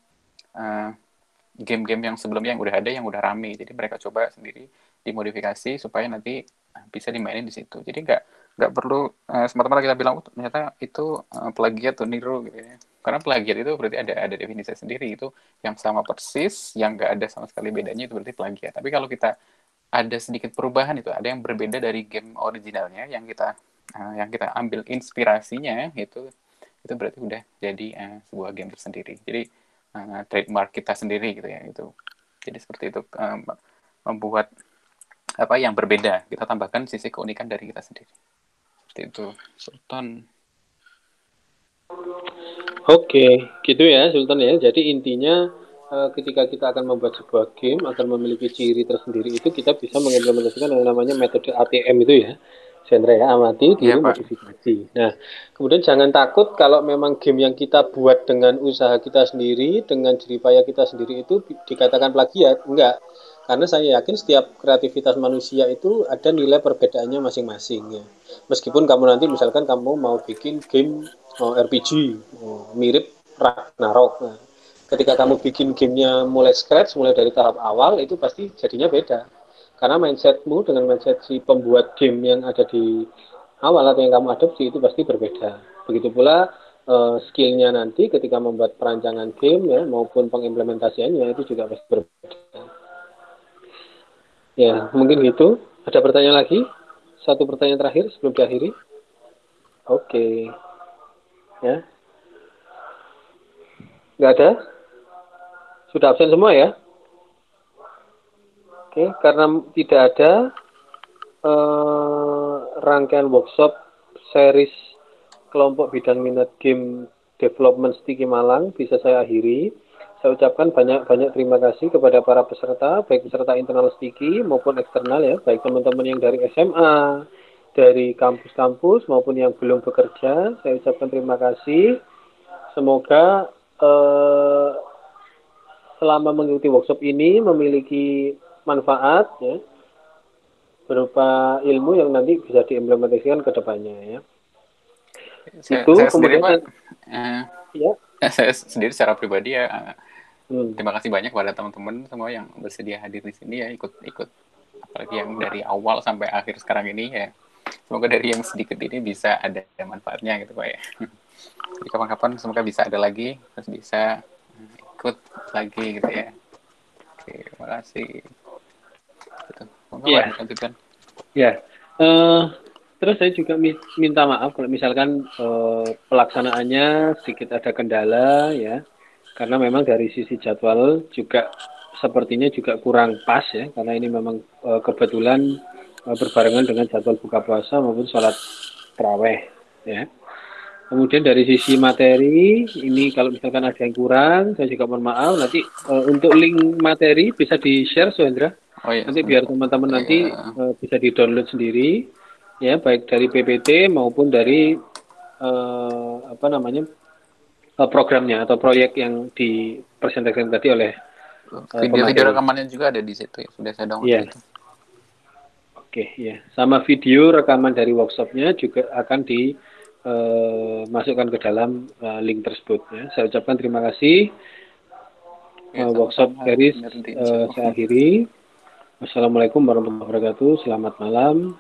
game-game yang sebelumnya yang udah ada, yang udah rame. Jadi mereka coba sendiri dimodifikasi supaya nanti bisa dimainin di situ. Jadi nggak perlu semata-mata kita bilang ternyata itu plagiat atau niru gitu ya. Karena plagiat itu berarti ada definisi sendiri, itu yang sama persis, yang nggak ada sama sekali bedanya itu berarti plagiat. Tapi kalau kita ada sedikit perubahan, itu ada yang berbeda dari game originalnya yang kita ambil inspirasinya, itu berarti udah jadi sebuah game tersendiri. Jadi trademark kita sendiri gitu ya, itu. Jadi seperti itu, membuat apa yang berbeda, kita tambahkan sisi keunikan dari kita sendiri. Seperti itu, Sultan. Oke, gitu ya Sultan ya. Jadi intinya ketika kita akan membuat sebuah game akan memiliki ciri tersendiri, itu kita bisa mengimplementasikan yang namanya metode ATM itu ya. Sandra ya, amati, tiru, modifikasi. Nah, kemudian jangan takut kalau memang game yang kita buat dengan usaha kita sendiri, dengan jeripaya kita sendiri itu dikatakan plagiat. Enggak. Karena saya yakin setiap kreativitas manusia itu ada nilai perbedaannya masing-masing ya. Meskipun kamu nanti misalkan kamu mau bikin game RPG mirip Ragnarok. Nah, ketika kamu bikin gamenya mulai scratch, mulai dari tahap awal, itu pasti jadinya beda. Karena mindsetmu dengan mindset si pembuat game yang ada di awal atau yang kamu adopsi itu pasti berbeda. Begitu pula skillnya nanti ketika membuat perancangan game ya maupun pengimplementasiannya itu juga pasti berbeda. Ya, mungkin gitu. Ada pertanyaan lagi? Satu pertanyaan terakhir sebelum diakhiri. Oke. Ya. Nggak ada? Sudah absen semua ya? Oke, karena tidak ada rangkaian workshop series kelompok bidang minat game development Stiki Malang bisa saya akhiri. Saya ucapkan banyak terima kasih kepada para peserta, baik peserta internal Stiki maupun eksternal ya, baik teman-teman yang dari SMA, dari kampus-kampus maupun yang belum bekerja. Saya ucapkan terima kasih. Semoga selama mengikuti workshop ini memiliki manfaat ya, berupa ilmu yang nanti bisa diimplementasikan ke depannya ya. Saya Kemudian sendiri Pak, ya. Saya sendiri secara pribadi ya, terima kasih banyak kepada teman-teman semua yang bersedia hadir di sini ya, ikut apalagi yang dari awal sampai akhir sekarang ini ya. Semoga dari yang sedikit ini bisa ada manfaatnya gitu Pak ya. Jadi kapan-kapan semoga bisa ada lagi, terus bisa ikut lagi gitu ya. Oke, terima kasih. Gitu. Semoga Pak dilanjutkan. Ya. Terus saya juga minta maaf kalau misalkan pelaksanaannya sedikit ada kendala ya, karena memang dari sisi jadwal juga sepertinya juga kurang pas ya, karena ini memang kebetulan berbarengan dengan jadwal buka puasa maupun sholat taraweh ya. Kemudian dari sisi materi ini kalau misalkan ada yang kurang, saya juga mohon maaf. Nanti untuk link materi bisa di-share, Suhendra. Oh, iya, nanti biar teman-teman nanti bisa di-download sendiri, ya baik dari PPT maupun dari programnya atau proyek yang dipresentasikan tadi oleh video rekamannya juga ada di situ ya, sudah saya download itu. Oke, ya. Sama video rekaman dari workshopnya juga akan dimasukkan ke dalam link tersebut ya. Saya ucapkan terima kasih. Workshop series saya akhiri. Wassalamualaikum warahmatullahi wabarakatuh. Selamat malam.